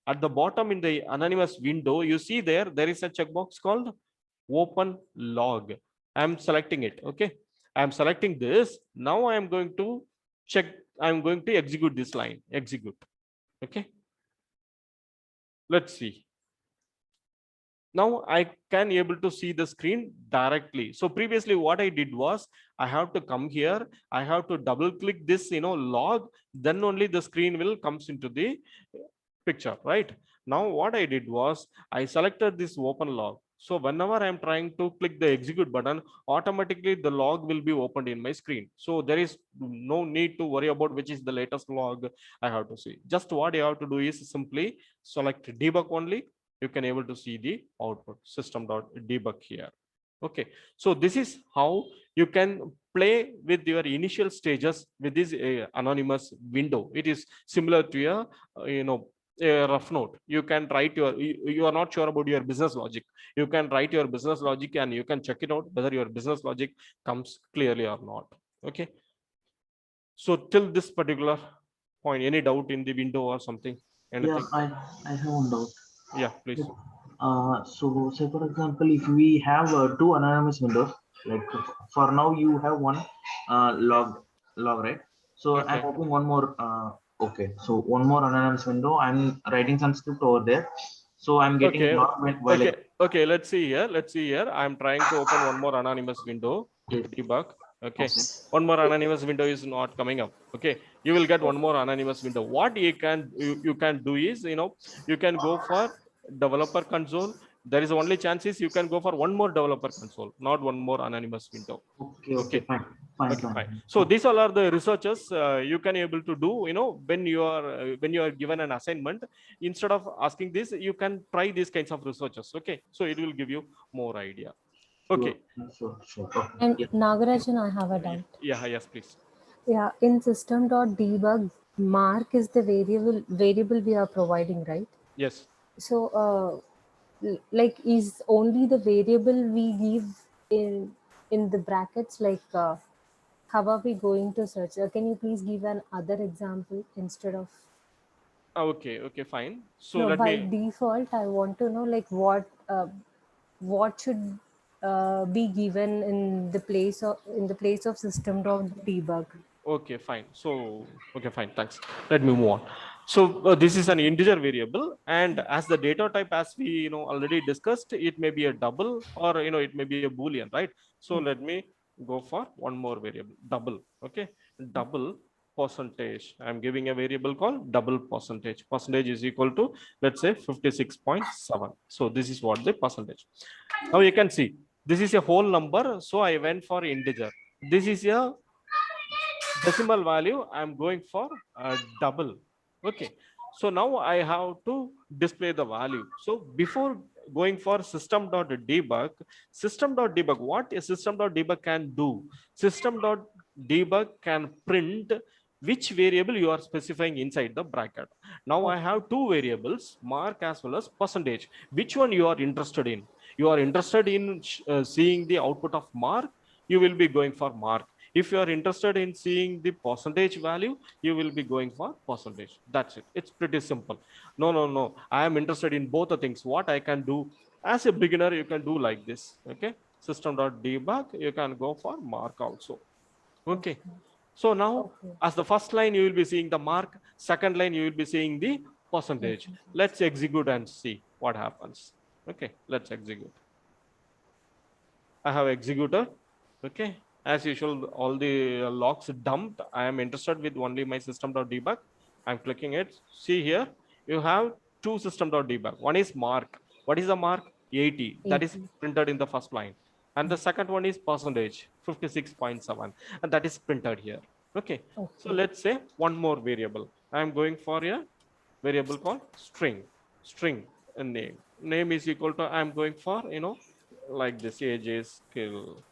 at the bottom in the anonymous window, you see there is a checkbox called open log. I'm selecting it. Okay, I'm selecting this. Now I'm going to check. I'm going to execute this line. Execute. Okay, let's see. Now I can able to see the screen directly. So previously what I did was, I have to come here, I have to double click this log, then only the screen will comes into the picture, right? Now what I did was, I selected this open log. So whenever I'm trying to click the execute button, automatically the log will be opened in my screen. So there is no need to worry about which is the latest log I have to see. Just what you have to do is simply select debug only. You can able to see the output system.debug here. Okay, so this is how you can play with your initial stages with this anonymous window. It is similar to a a rough note. You can write you are not sure about your business logic, you can write your business logic and you can check it out whether your business logic comes clearly or not. Okay, so till this particular point, any doubt in the window or something? Anything? Yeah, I have one doubt. Yeah, please. So say for example, if we have 2 anonymous windows, like for now you have one log, right? So Okay. I'm opening one more. Okay, so one more anonymous window. I'm writing some script over there. So I'm getting Okay. log while Okay, let's see here. I'm trying to open one more anonymous window to debug. Okay, one more anonymous window is not coming up. Okay, you will get one more anonymous window. What you can do is, you can go for developer console. There is only chances you can go for one more developer console, not one more anonymous window. Okay, fine. So these all are the researches you can able to do. When you are given an assignment, instead of asking this, you can try these kinds of researches. Okay, so it will give you more idea. Okay. Sure. And Nagarajan, I have a doubt. Yeah, yes, please. Yeah, in system.debug, mark is the variable we are providing, right? Yes. So like, is only the variable we give in in the brackets, like how are we going to search? Can you please give an other example instead of? Okay, fine. So No, let by me, default, I want to know like what should be given in the place of system.debug. okay, fine. So, okay, fine. Thanks. Let me move on. So this is an integer variable, and as the data type, as we already discussed, it may be a double, or it may be a boolean, right? So let me go for one more variable, double. Okay, double percentage. I'm giving a variable called double percentage. Percentage is equal to, let's say, 56.7. So this is what the percentage. Now you can see this is a whole number, so I went for integer. This is a decimal value, I'm going for double. Okay, so now I have to display the value. So before going for system.debug, what a system.debug can do, system.debug can print which variable you are specifying inside the bracket. Now I have two variables, mark as well as percentage. Which one you are interested in? You are interested in seeing the output of mark, you will be going for mark. If you are interested in seeing the percentage value, you will be going for percentage. That's it. It's pretty simple. No, I am interested in both the things. What I can do as a beginner, you can do like this. Okay, system.debug, you can go for mark also. Okay, so now as the first line you will be seeing the mark, second line you will be seeing the percentage. Let's execute and see what happens. Okay, let's execute. I have executed. Okay, as usual, all the logs dumped. I am interested with only my system.debug. I'm clicking it. See here, you have two system.debug. One is mark. What is the mark? 80. That is printed in the first line. And the second one is percentage, 56.7. And that is printed here. Okay. So let's say one more variable. I'm going for a variable called string. String name. Name is equal to, I'm going for, like this, AJ skill.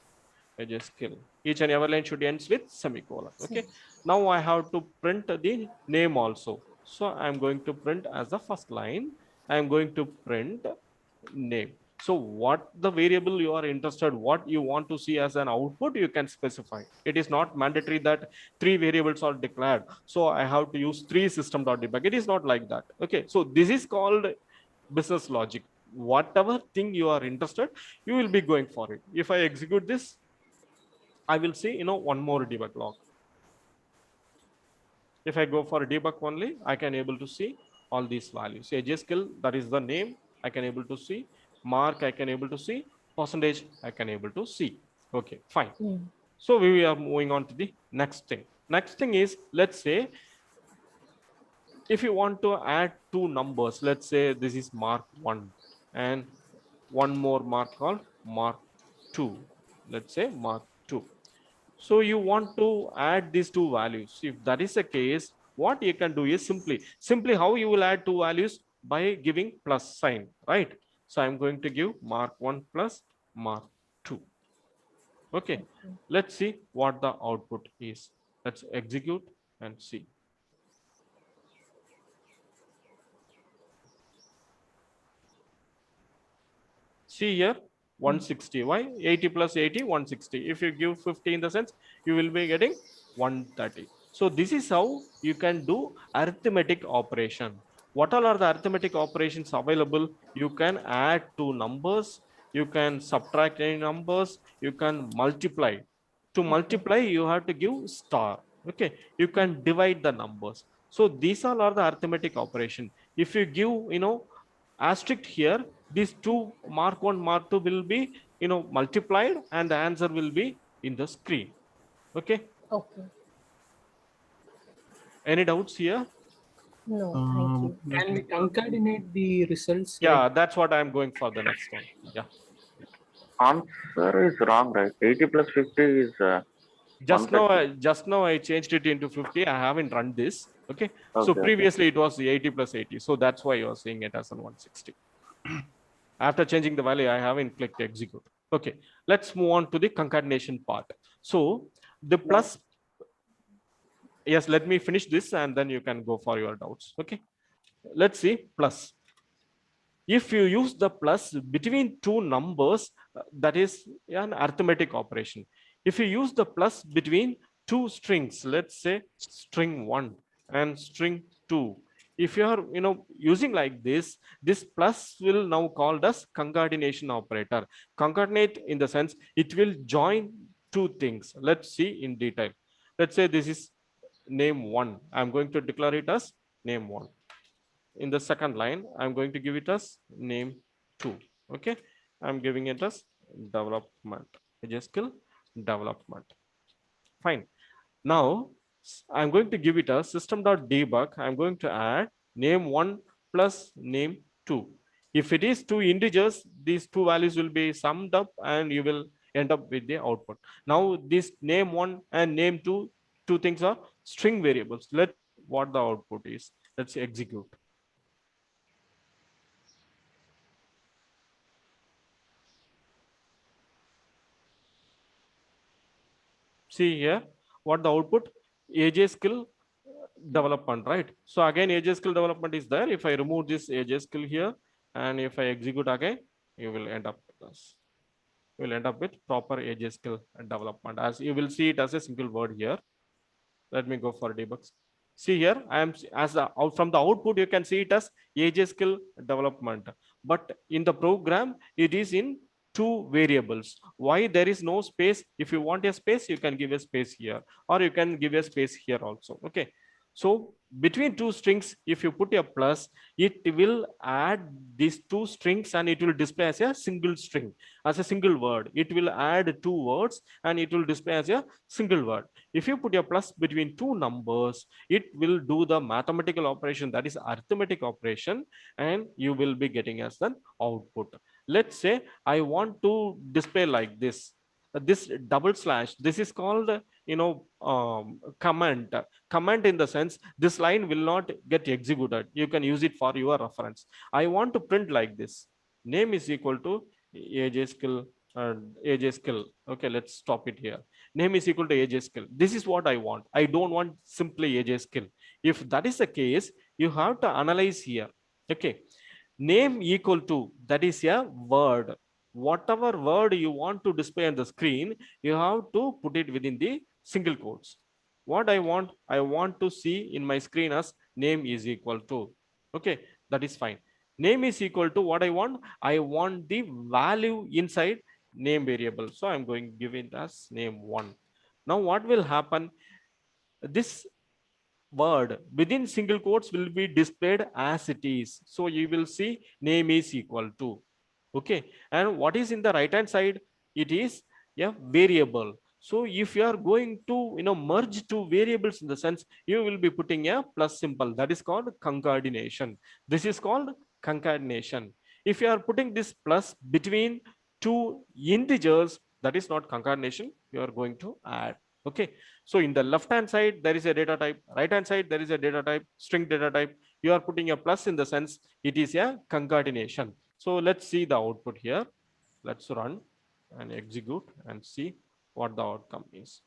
Skill. Each and every line should ends with semicolon. Okay. Now I have to print the name also. So I'm going to print as the first line. I'm going to print name. So what the variable you are interested, what you want to see as an output, you can specify. It is not mandatory that three variables are declared. So I have to use three system.debug. It is not like that. Okay. So this is called business logic. Whatever thing you are interested, you will be going for it. If I execute this, I will see, one more debug log. If I go for debug only, I can able to see all these values. AJ skill, that is the name, I can able to see. Mark, I can able to see. Percentage, I can able to see. Okay, fine. So we are moving on to the next thing. Next thing is, let's say, if you want to add two numbers, let's say this is mark 1 and one more mark called mark 2. Let's say mark 2. So you want to add these two values. If that is the case, what you can do is simply how you will add two values, by giving plus sign, right? So I'm going to give mark 1 plus mark 2. Okay, let's see what the output is. Let's execute and see. See here, 160. Why? 80 plus 80, 160. If you give 50 in the sense, you will be getting 130. So this is how you can do arithmetic operation. What all are the arithmetic operations available? You can add two numbers, you can subtract any numbers, you can multiply. To multiply, you have to give star. Okay, you can divide the numbers. So these all are the arithmetic operation. If you give, asterisk here, these two mark 1, mark 2 will be, multiplied, and the answer will be in the screen. Okay. Okay. Any doubts here? No, thank you. Can we concatenate the results? Yeah, that's what I'm going for the next one. Yeah. Answer is wrong, right? 80 plus 50 is just now I changed it into 50. I haven't run this. Okay. So previously it was 80 plus 80. So that's why you're seeing it as an 160. After changing the value, I haven't clicked execute. Okay, let's move on to the concatenation part. So the plus, yes, let me finish this and then you can go for your doubts. Okay, let's see plus. If you use the plus between two numbers, that is an arithmetic operation. If you use the plus between two strings, let's say string 1 and string 2, if you are using like this plus will now called as concatenation operator. Concatenate in the sense it will join two things. Let's see in detail. Let's say this is name 1. I'm going to declare it as name 1. In the second line, I'm going to give it as name 2. Okay, I'm giving it as development, AJ skill development. Fine. Now I'm going to give it a system.debug. I'm going to add name 1 plus name 2. If it is two integers, these two values will be summed up and you will end up with the output. Now this name 1 and name 2, two things are string variables. Let's see what the output is. Let's execute. See here what the output, AJ skill development, right? So again AJ skill development is there. If I remove this AJ skill here and if I execute again, you will end up with this. You will end up with proper AJ skill development, as you will see it as a single word here. Let me go for debugs. See here, I am as the out from the output you can see it as AJ skill development, but in the program it is in two variables. Why there is no space? If you want a space, you can give a space here, or you can give a space here also. Okay, so between two strings, if you put a plus, it will add these two strings and it will display as a single string, as a single word. It will add two words and it will display as a single word. If you put a plus between two numbers, it will do the mathematical operation, that is arithmetic operation, and you will be getting as an output. Let's say I want to display like this. This double slash, this is called comment. Comment in the sense this line will not get executed. You can use it for your reference. I want to print like this. Name is equal to AJ skill and AJ skill. Okay, let's stop it here. Name is equal to AJ skill. This is what I want. I don't want simply AJ skill. If that is the case, you have to analyze here. Okay, name equal to, that is a word. Whatever word you want to display on the screen, you have to put it within the single quotes. What I want to see in my screen as name is equal to. Okay, that is fine. Name is equal to what I want the value inside name variable. So I'm going to give it as name 1. Now what will happen? This word within single quotes will be displayed as it is. So you will see name is equal to. Okay, and what is in the right hand side? It is a variable. So if you are going to merge two variables, in the sense you will be putting a plus symbol, that is called concatenation. This is called concatenation. If you are putting this plus between two integers, that is not concatenation, you are going to add. Okay, so in the left hand side there is a data type, right hand side there is a data type, string data type. You are putting a plus in the sense it is a concatenation. So let's see the output here. Let's run and execute and see what the outcome is.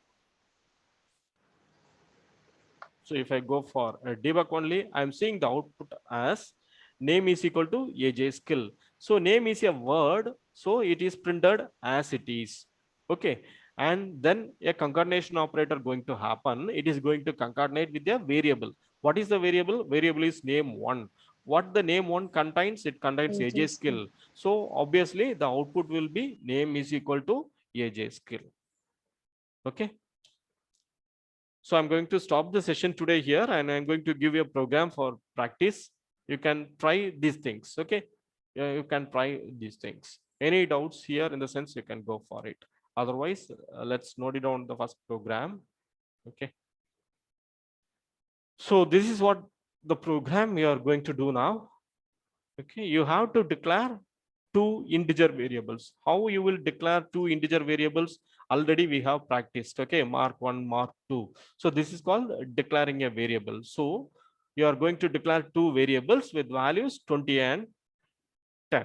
So if I go for a debug only, I'm seeing the output as name is equal to AJ skill. So name is a word, so it is printed as it is. Okay, and then a concatenation operator going to happen. It is going to concatenate with a variable. What is the variable? Variable is name 1. What the name 1 contains? It contains AJ skill. So obviously the output will be name is equal to AJ skill. Okay. So I'm going to stop the session today here, and I'm going to give you a program for practice. You can try these things. Okay. You can try these things. Any doubts here, in the sense you can go for it. Otherwise, let's note it down the first program. Okay. So this is what the program we are going to do now. Okay, you have to declare two integer variables. How you will declare two integer variables? Already we have practiced. Okay, mark 1, mark 2. So this is called declaring a variable. So you are going to declare two variables with values 20 and 10.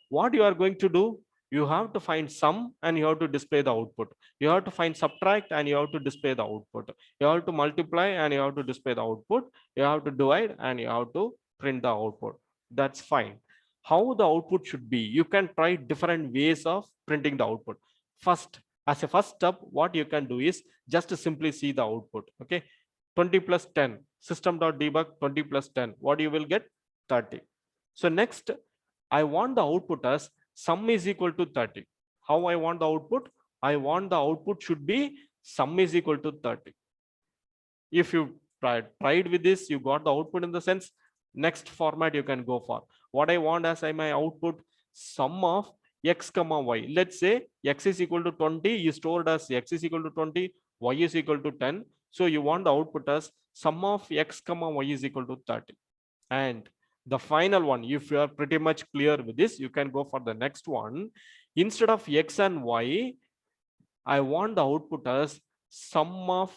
What you are going to do? You have to find sum and you have to display the output. You have to find subtract and you have to display the output. You have to multiply and you have to display the output. You have to divide and you have to print the output. That's fine. how the output should be. You can try different ways of printing the output. First, as a first step, what you can do is just to simply see the output. Okay, 20 plus 10, system.debug 20 plus 10, what you will get? 30. So next, I want the output as sum is equal to 30. How I want the output? I want the output should be sum is equal to 30. If you tried with this, you got the output in the sense, next format you can go for. What I want as my output, sum of x comma y. Let's say x is equal to 20, you stored as x is equal to 20, y is equal to 10. So you want the output as sum of x comma y is equal to 30. And the final one, if you are pretty much clear with this, you can go for the next one. Instead of x and y, I want the output as sum of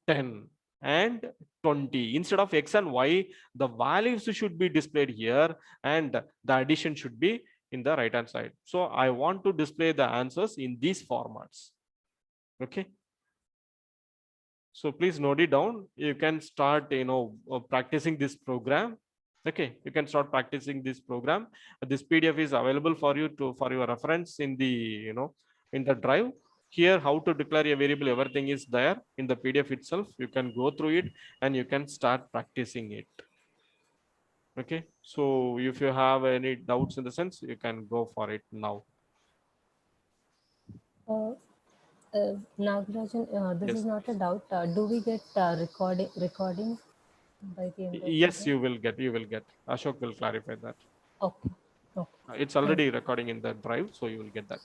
10 and 20. Instead of x and y, the values should be displayed here and the addition should be in the right hand side. So I want to display the answers in these formats. Okay, so please note it down. You can start practicing this program. Okay, you can start practicing this program. This PDF is available for you for your reference in the in the drive. Here, how to declare a variable, everything is there in the PDF itself. You can go through it and you can start practicing it. Okay, so if you have any doubts in the sense, you can go for it now. Nagarajan, this Yes. is not a doubt. Do we get recording by the end of Yes, the day? you will get. Ashok will clarify that. Okay. It's already recording in the drive, so you will get that.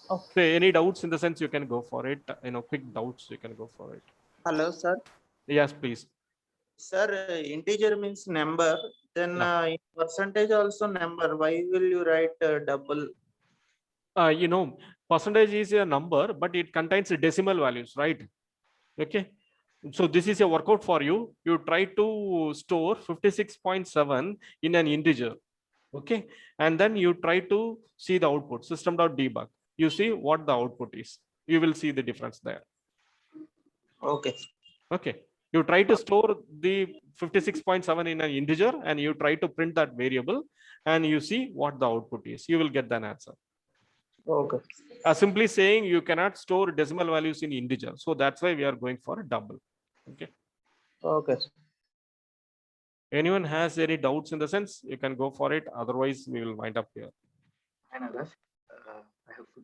Okay. So any doubts in the sense, you can go for it. Quick doubts, you can go for it. Hello, sir. Yes, please. Sir, integer means number. Then in percentage also number. Why will you write double? Percentage is a number, but it contains decimal values, right? Okay. So this is a workout for you. You try to store 56.7 in an integer. Okay. And then you try to see the output, system.debug. You see what the output is. You will see the difference there. Okay. Okay. You try to store the 56.7 in an integer and you try to print that variable and you see what the output is. You will get an answer. Okay. Simply saying you cannot store decimal values in integer. So that's why we are going for a double. Okay. Okay. Anyone has any doubts in the sense, you can go for it. Otherwise, we will wind up here. I have a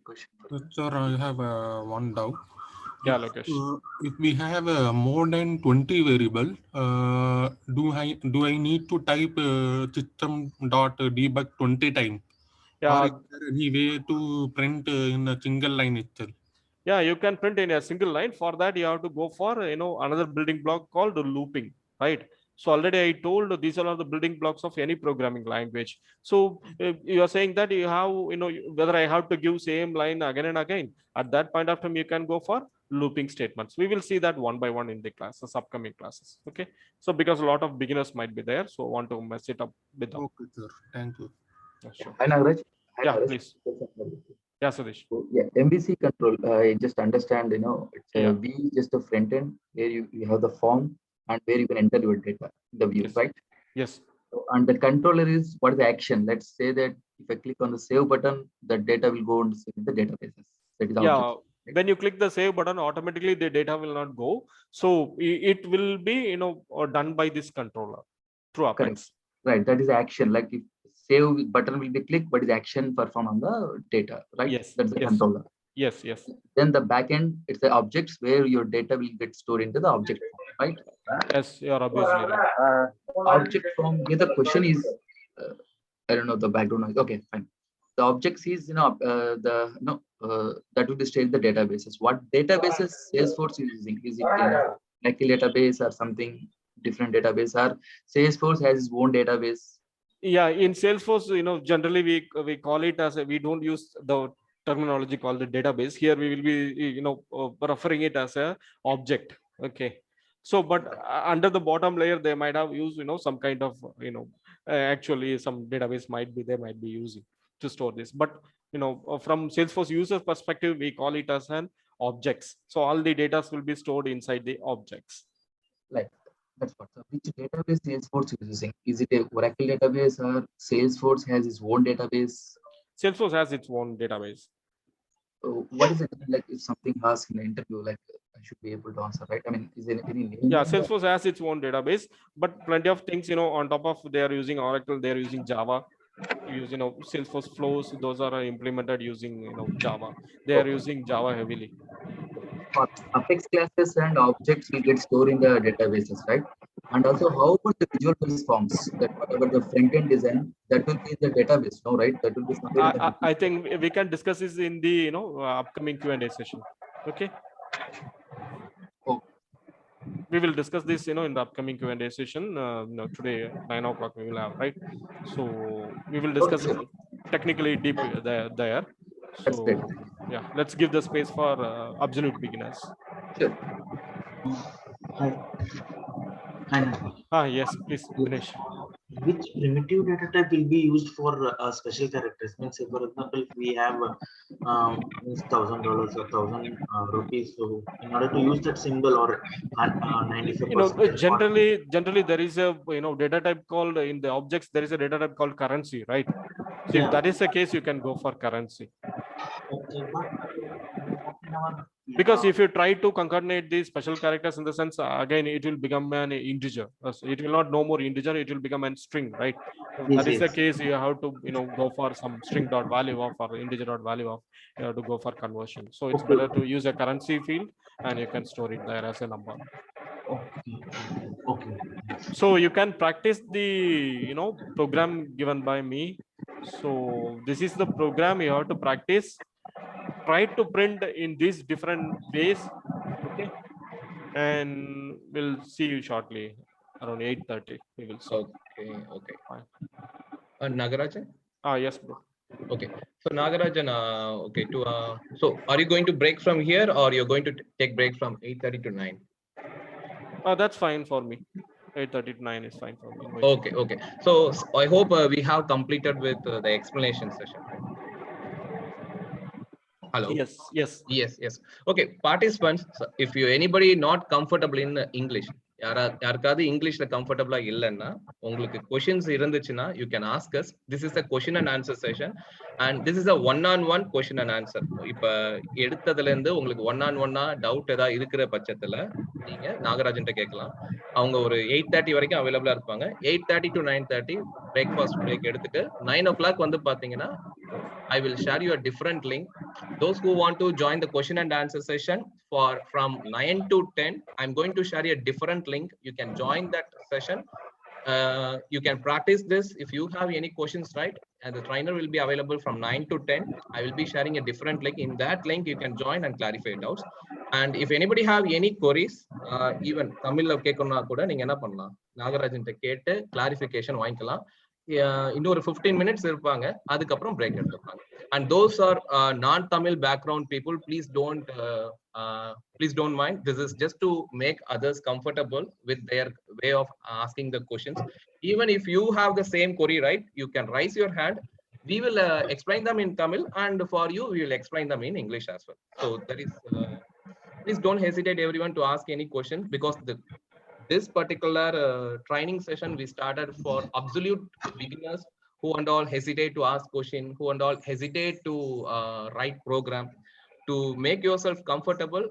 question for you. Sir, I have one doubt. Yeah, Lokesh. If we have more than 20 variable, do I need to type system.debug 20 times? Yeah. Or is there any way to print in a single line itself? Yeah, you can print in a single line. For that, you have to go for another building block called looping, right? So already I told these are all the building blocks of any programming language. So you are saying that you have whether I have to give same line again and again. At that point of time, you can go for looping statements. We will see that one by one in the classes, upcoming classes. Okay. So because a lot of beginners might be there, so I want to mess it up with them. Okay, sir. Thank you. Sure. Hi, Nagaraj. Yeah, please. Yeah, Sadish. So, yeah, MVC control. I just understand. It's Yeah. V just a front end where you have the form and where you can enter your data in the view, Yes. right? Yes. So, and the controller is what is the action? Let's say that if I click on the save button, the data will go into the databases. That is Yeah. output. When you click the save button, automatically the data will not go. So it will be done by this controller through Apex. Correct. Right. That is action. Like if save button will be clicked, but is action performed on the data, right? Yes. That's the Yes. controller. Yes. Yes. Then the backend, it's the objects where your data will get stored into the object form, right? Yes, you are obviously right. Object form. Here the question is, I don't know the background noise. Okay, fine. The objects is that will be stored in the databases. What databases Salesforce is using? Is it like a database or something different database? Or Salesforce has its own database? Yeah, in Salesforce, generally we call it as we don't use the terminology called the database. Here we will be referring it as a object. Okay. So, but under the bottom layer, they might have used some kind of actually some database they might be using to store this. But from Salesforce user perspective, we call it as an objects. So all the data will be stored inside the objects. Like That's what. So which database Salesforce is using? Is it a Oracle database or Salesforce has its own database? Salesforce has its own database. What is it like if something asks in the interview, like I should be able to answer, right? I mean, is there any name? Yeah, Salesforce has its own database, but plenty of things, on top of they are using Oracle, they are using Java. Use, Salesforce flows, those are implemented using, Java. They are using Java heavily. Apex classes and objects will get stored in the databases, right? And also, how about the visual base forms? That whatever the front end design, that will be in the database, no, right? That will be somewhere in the I think we can discuss this in the upcoming Q&A session. Okay. We will discuss this, in the upcoming Q&A session. Today 9 o'clock we will have, right? So we will discuss technically deep there. So yeah, let's give the space for absolute beginners. Sure. Yes, please finish. Which primitive data type will be used for special characters? Means, say, for example, if we have $1,000 or 1,000 rupees, so in order to use that symbol or 95%, generally there is a data type called in the objects. There is a data type called currency, right? So if that is the case, you can go for currency. Okay, Because if you try to concatenate these special characters in the sense, again, it will become an integer. It will not no more integer, it will become a string, right? If that is the case, you have to go for some string dot value of or integer dot value of, you have to go for conversion. So it's better to use a currency field and you can store it there as a number. Okay. So you can practice the program given by me. So this is the program you have to practice. Try to print in these different ways. Okay, and we'll see you shortly around 8:30. We will see. Okay. Fine. Nagarajan? Yes, bro. Okay. So Nagarajan, okay. So are you going to break from here or you're going to take break from 8:30 to 9? That's fine for me. 8:30 to 9 is fine for me. Okay. So I hope we have completed with the explanation session. Hello. Yes. Okay, participants, if you anybody not comfortable in English, யாருக்காவது இங்கிலீஷ்ல கம்ஃபர்டபிளா இல்லைன்னா உங்களுக்கு questions இருந்துச்சுன்னா you can ask us. This is a question and answer session and this is a one-on-one question and answer. இப்ப எடுத்ததுல இருந்து உங்களுக்கு one-on-one-ஆ doubt ஏதாவது இருக்கிற பட்சத்துல நீங்க நாகராஜன்ட்ட கேட்கலாம். அவங்க ஒரு 8:30 வரைக்கும் அவைலபிளா இருப்பாங்க. 8:30 to 9:30 பிரேக்ஃபாஸ்ட் பிரேக் எடுத்துட்டு 9 o'clock வந்து பாத்தீங்கன்னா I will share you a different link. Those who want to join the question and answer session from 9 to 10, I'm going to share a different link. You can join that session. You can practice this. If you have any questions, right? And the trainer will be available from 9 to 10. I will be sharing a different link. In that link, you can join and clarify doubts. And if anybody have any queries, even Tamil கேட்கணும்னா கூட நீங்க என்ன பண்ணலாம், நாகராஜன்ட்ட கேட்டு clarification வாங்கிக்கலாம். இன்னொரு 15 minutes இருப்பாங்க, அதுக்கப்புறம் break எடுத்துப்பாங்க. And those are non-Tamil background people, please don't mind. This is just to make others comfortable with their way of asking the questions. Even if you have the same query, right, you can raise your hand. We will explain them in Tamil, and for you, we will explain them in English as well. So that is, please don't hesitate everyone to ask any questions, because this particular training session we started for absolute beginners who and all hesitate to ask question, who and all hesitate to write program. To make yourself comfortable,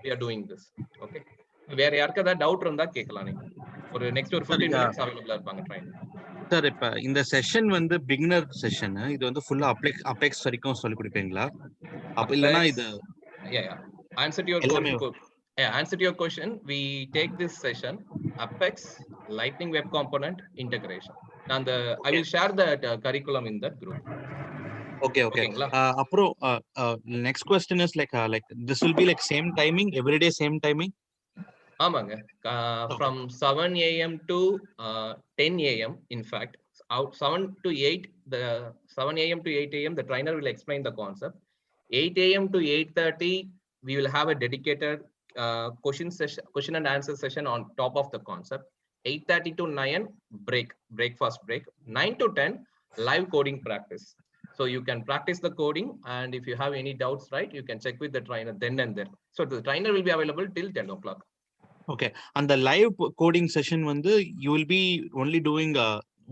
we are doing this. Okay, வேற யாருக்காவது doubt இருந்தா கேட்கலாம். நீங்க ஒரு next ஒரு 15 minutes அவைலபிளா இருப்பாங்க training. Sir, இப்ப இந்த செஷன் வந்து பிகினர் செஷன், இது வந்து ஃபுல்லா அபெக்ஸ் வரைக்கும் சொல்லி கொடுப்பீங்களா? அப்ப இல்லனா இது answer to your question, we take this session Apex, Lightning Web Component, integration, and I will share that curriculum in that group. Okay. Apro, next question is like this will be like same timing every day, same timing? ஆமாங்க, from 7 a.m. to 10 a.m. in fact, out 7 to 8, the 7 a.m. to 8 a.m. the trainer will explain the concept. 8 a.m. to 8:30 we will have a dedicated question and answer session on top of the concept. 8:30 to 9 breakfast break. 9 to 10 live coding practice. So you can practice the coding, and if you have any doubts, right, you can check with the trainer then and there. So the trainer will be available till 10 o'clock. Okay. And the live coding session வந்து you will be only doing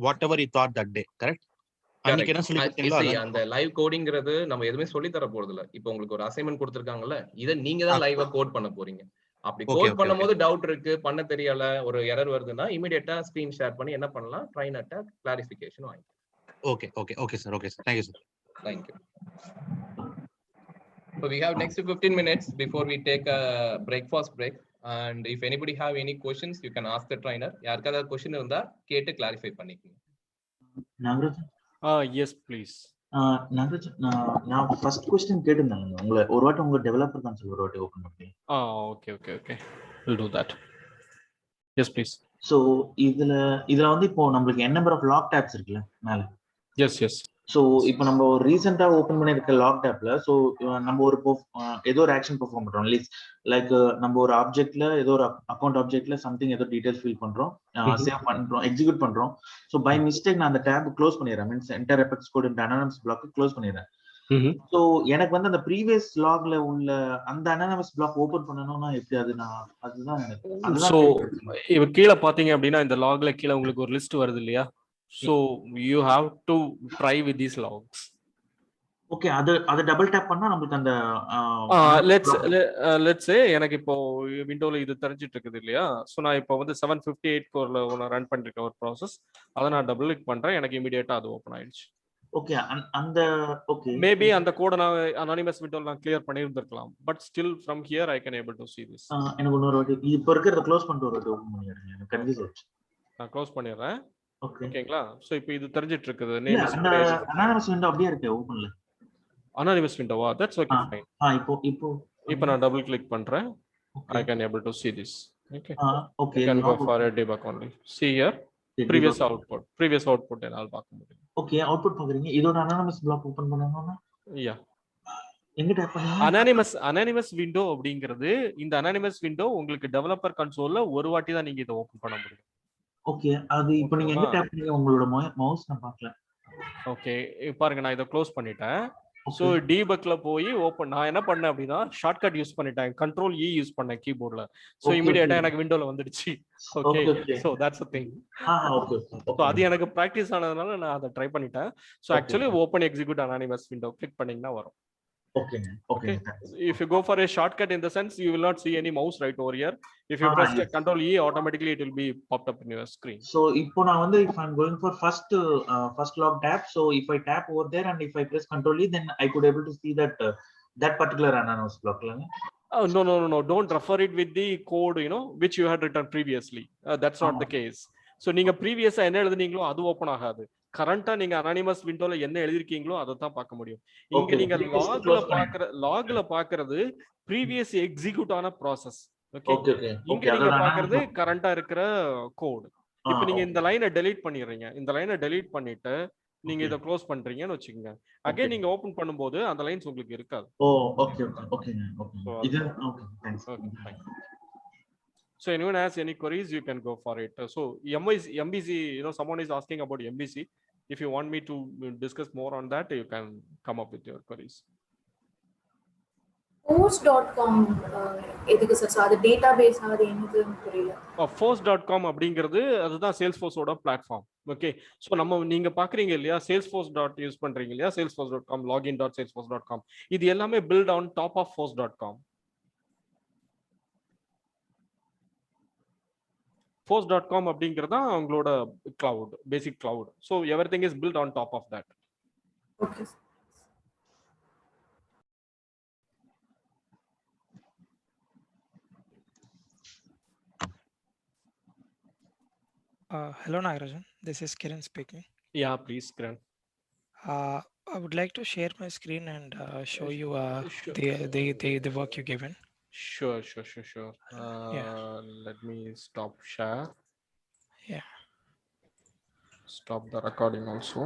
whatever you thought that day, correct? அன்னைக்கு என்ன சொல்லி கொடுத்தீங்களோ See, அதான். அந்த live கோடிங்கிறது நம்ம எதுவுமே சொல்லி தர போறது இல்ல. இப்போ உங்களுக்கு ஒரு அசைன்மென்ட் கொடுத்திருக்காங்கல்ல, இத நீங்க தான் லைவா கோட் பண்ண போறீங்க. அப்படி கோட் பண்ணும்போது டவுட் இருக்கு, பண்ண தெரியல, ஒரு எரர் வருதுன்னா இமிடியேட்டா ஸ்கிரீன் ஷேர் பண்ணி என்ன பண்ணலாம், ட்ரைனர்ட்ட கிளாரிஃபிகேஷன் வாங்கிக்கலாம். Okay sir. Thank you sir. Thank you. So we have next 15 minutes before we take a breakfast break. And if anybody have any questions, you can ask the trainer. யாருக்காவது question இருந்தா கேட்டு clarify பண்ணிக்கங்க. Nagaraj, yes please. Nagaraj, நான் first question கேட்டிருந்தேன். உங்களை ஒரு வாட்டி உங்க டெவலப்பர் கன்சோல் ஒரு வாட்டி ஓபன் பண்ணி. Okay. We'll do that. Yes please. So இதுல வந்து இப்போ நம்மளுக்கு n number of log tabs இருக்குல்ல மேல. Yes. ஸோ இப்போ நம்ம ஒரு ரீசெண்டாக ஓப்பன் பண்ணியிருக்க லாக் டேப்ல ஸோ நம்ம ஒரு ஏதோ ஒரு ஆக்ஷன் பெர்ஃபார்ம் பண்றோம். லைக் நம்ம ஒரு ஆப்ஜெக்ட்ல ஏதோ ஒரு அக்கௌண்ட் ஆப்ஜெக்ட்ல சம்திங் ஏதோ டீடைல்ஸ் ஃபில் பண்றோம், சேவ் பண்றோம், எக்ஸிக்யூட் பண்றோம். ஸோ பை மிஸ்டேக் நான் அந்த டேப் க்ளோஸ் பண்ணிடுறேன். Means enter effects code anonymous block close பண்ணிடுறேன். ஸோ எனக்கு வந்து அந்த ப்ரீவியஸ் லாக்ல உள்ள அந்த அனானிமஸ் பிளாக் ஓபன் பண்ணணும்னா எப்படி? அதுதான் எனக்கு. ஸோ இப்போ கீழே பாத்தீங்க அப்படின்னா இந்த லாக்ல கீழே உங்களுக்கு ஒரு லிஸ்ட் வருது இல்லையா? So you have to try with these logs. Okay, அது டபுள் டேப் பண்ணா நமக்கு அந்த let's say எனக்கு இப்போ விண்டோல இது தெரிஞ்சிட்டு இருக்குது இல்லையா? சோ நான் இப்போ வந்து 758 கோர்ல ஒன்னு ரன் பண்ணிருக்க ஒரு process. அத நான் டபுள் கிளிக் பண்றேன், எனக்கு இமிடியேட்டா அது ஓபன் ஆயிடுச்சு. ஓகே, அந்த ஓகே மேபி அந்த கோட நான் அனானிமஸ் விண்டோல நான் கிளியர் பண்ணி இருந்திருக்கலாம். But still from here I can able to see this. எனக்கு இன்னொரு வாட்டி இப்போ இருக்கிறத க்ளோஸ் பண்ணிட்டு ஒரு வாட்டி ஓபன் பண்ணிடுங்க. எனக்கு கன்ஃபியூஸ் ஆச்சு. நான் க்ளோஸ் பண்ணிடுறேன். ஓகேங்களா? சோ இப்போ இது தெரிஞ்சிட்டு இருக்குது. நேம் இஸ் அனானிமஸ் விண்டோ அப்படியே இருக்கு ஓபன்ல. அனானிமஸ் விண்டோவா? That's okay fine. இப்போ நான் டபுள் கிளிக் பண்றேன். I can able to see this. Okay. Okay. You can go for a debug only. See here previous output என்னால பார்க்க முடியும். ஓகே, அவுட்புட் பாக்குறீங்க. இதோட அனானிமஸ் பிளாக் ஓபன் பண்ணனும்னா எங்க டேப் பண்ணுங்க? அனானிமஸ் விண்டோ அப்படிங்கிறது இந்த அனானிமஸ் விண்டோ உங்களுக்கு டெவலப்பர் கன்சோல்ல ஒரு வாட்டி தான் நீங்க இத ஓபன் பண்ண முடியும். ஓகே, அது இப்போ நீங்க எங்க டேப் பண்ணீங்க? உங்களோட மவுஸ் நான் பார்க்கல. ஓகே, பாருங்க நான் இத க்ளோஸ் பண்ணிட்டேன். சோ டீபக்ல போய் ஓபன் நான் என்ன பண்ணேன் அப்படினா ஷார்ட்கட் யூஸ் பண்ணிட்டேன். கண்ட்ரோல் E யூஸ் பண்ணேன் கீபோர்ட்ல. சோ இமிடியேட்டா எனக்கு விண்டோல வந்துடுச்சு. Okay, so that's a thing. Okay. So அது எனக்கு பிராக்டீஸ் ஆனதுனால நான் அத ட்ரை பண்ணிட்டேன். So actually open execute anonymous window click பண்ணீங்கன்னா வரும். Okay. If you go for a shortcut, in the sense you will not see any mouse right over here. If you press Control E, automatically it will be popped up in your screen. So இப்போ நான் வந்து if I'm going for first log tab, so if I tap over there and if I press Control E, then I could able to see that particular anonymous block. Oh no, don't refer it with the code which you had written previously. That's not the case. So நீங்க previous என்ன எழுதுனீங்களோ அது open ஆகாது. கரண்டா நீங்க anonymous விண்டோல என்ன எழுதிருக்கீங்களோ அதை தான் பார்க்க முடியும். இங்க நீங்க லாக்ல பாக்குறது previous எக்ஸிக்யூட் ஆன process. ஓகே, இங்க நீங்க பாக்குறது கரண்டா இருக்கிற கோட். இப்போ நீங்க இந்த லைனை டெலீட் பண்ணிடுறீங்க. இந்த லைனை டெலீட் பண்ணிட்டு நீங்க இத க்ளோஸ் பண்றீங்கன்னு வெச்சுக்கங்க. அகைன் நீங்க ஓபன் பண்ணும்போது அந்த லைன்ஸ் உங்களுக்கு இருக்காது. ஓகே. இது okay, thanks. Fine. So anyone has any queries, you can go for it. So MVC, someone is asking about MVC. If you want me to discuss more on that, you can come up with your queries. Force.com எதுக்கு sir? அது database அது என்னதுன்னு புரியல. Force.com அப்படிங்கிறது அதுதான் Salesforce ஓட platform. Okay, so நீங்க பாக்குறீங்க இல்லையா, Salesforce யூஸ் பண்றீங்க இல்லையா, Salesforce.com, login.salesforce.com, இது எல்லாமே build on top of Force.com. Force.com அப்படிங்கிறதா உங்களோட cloud, basic cloud. So everything is built on top of that. Okay. Hello Nagarajan, this is Kiran speaking. Yeah, please Kiran. I would like to share my screen and show you the work you given. Sure. Let me stop share. Yeah. Stop the recording also.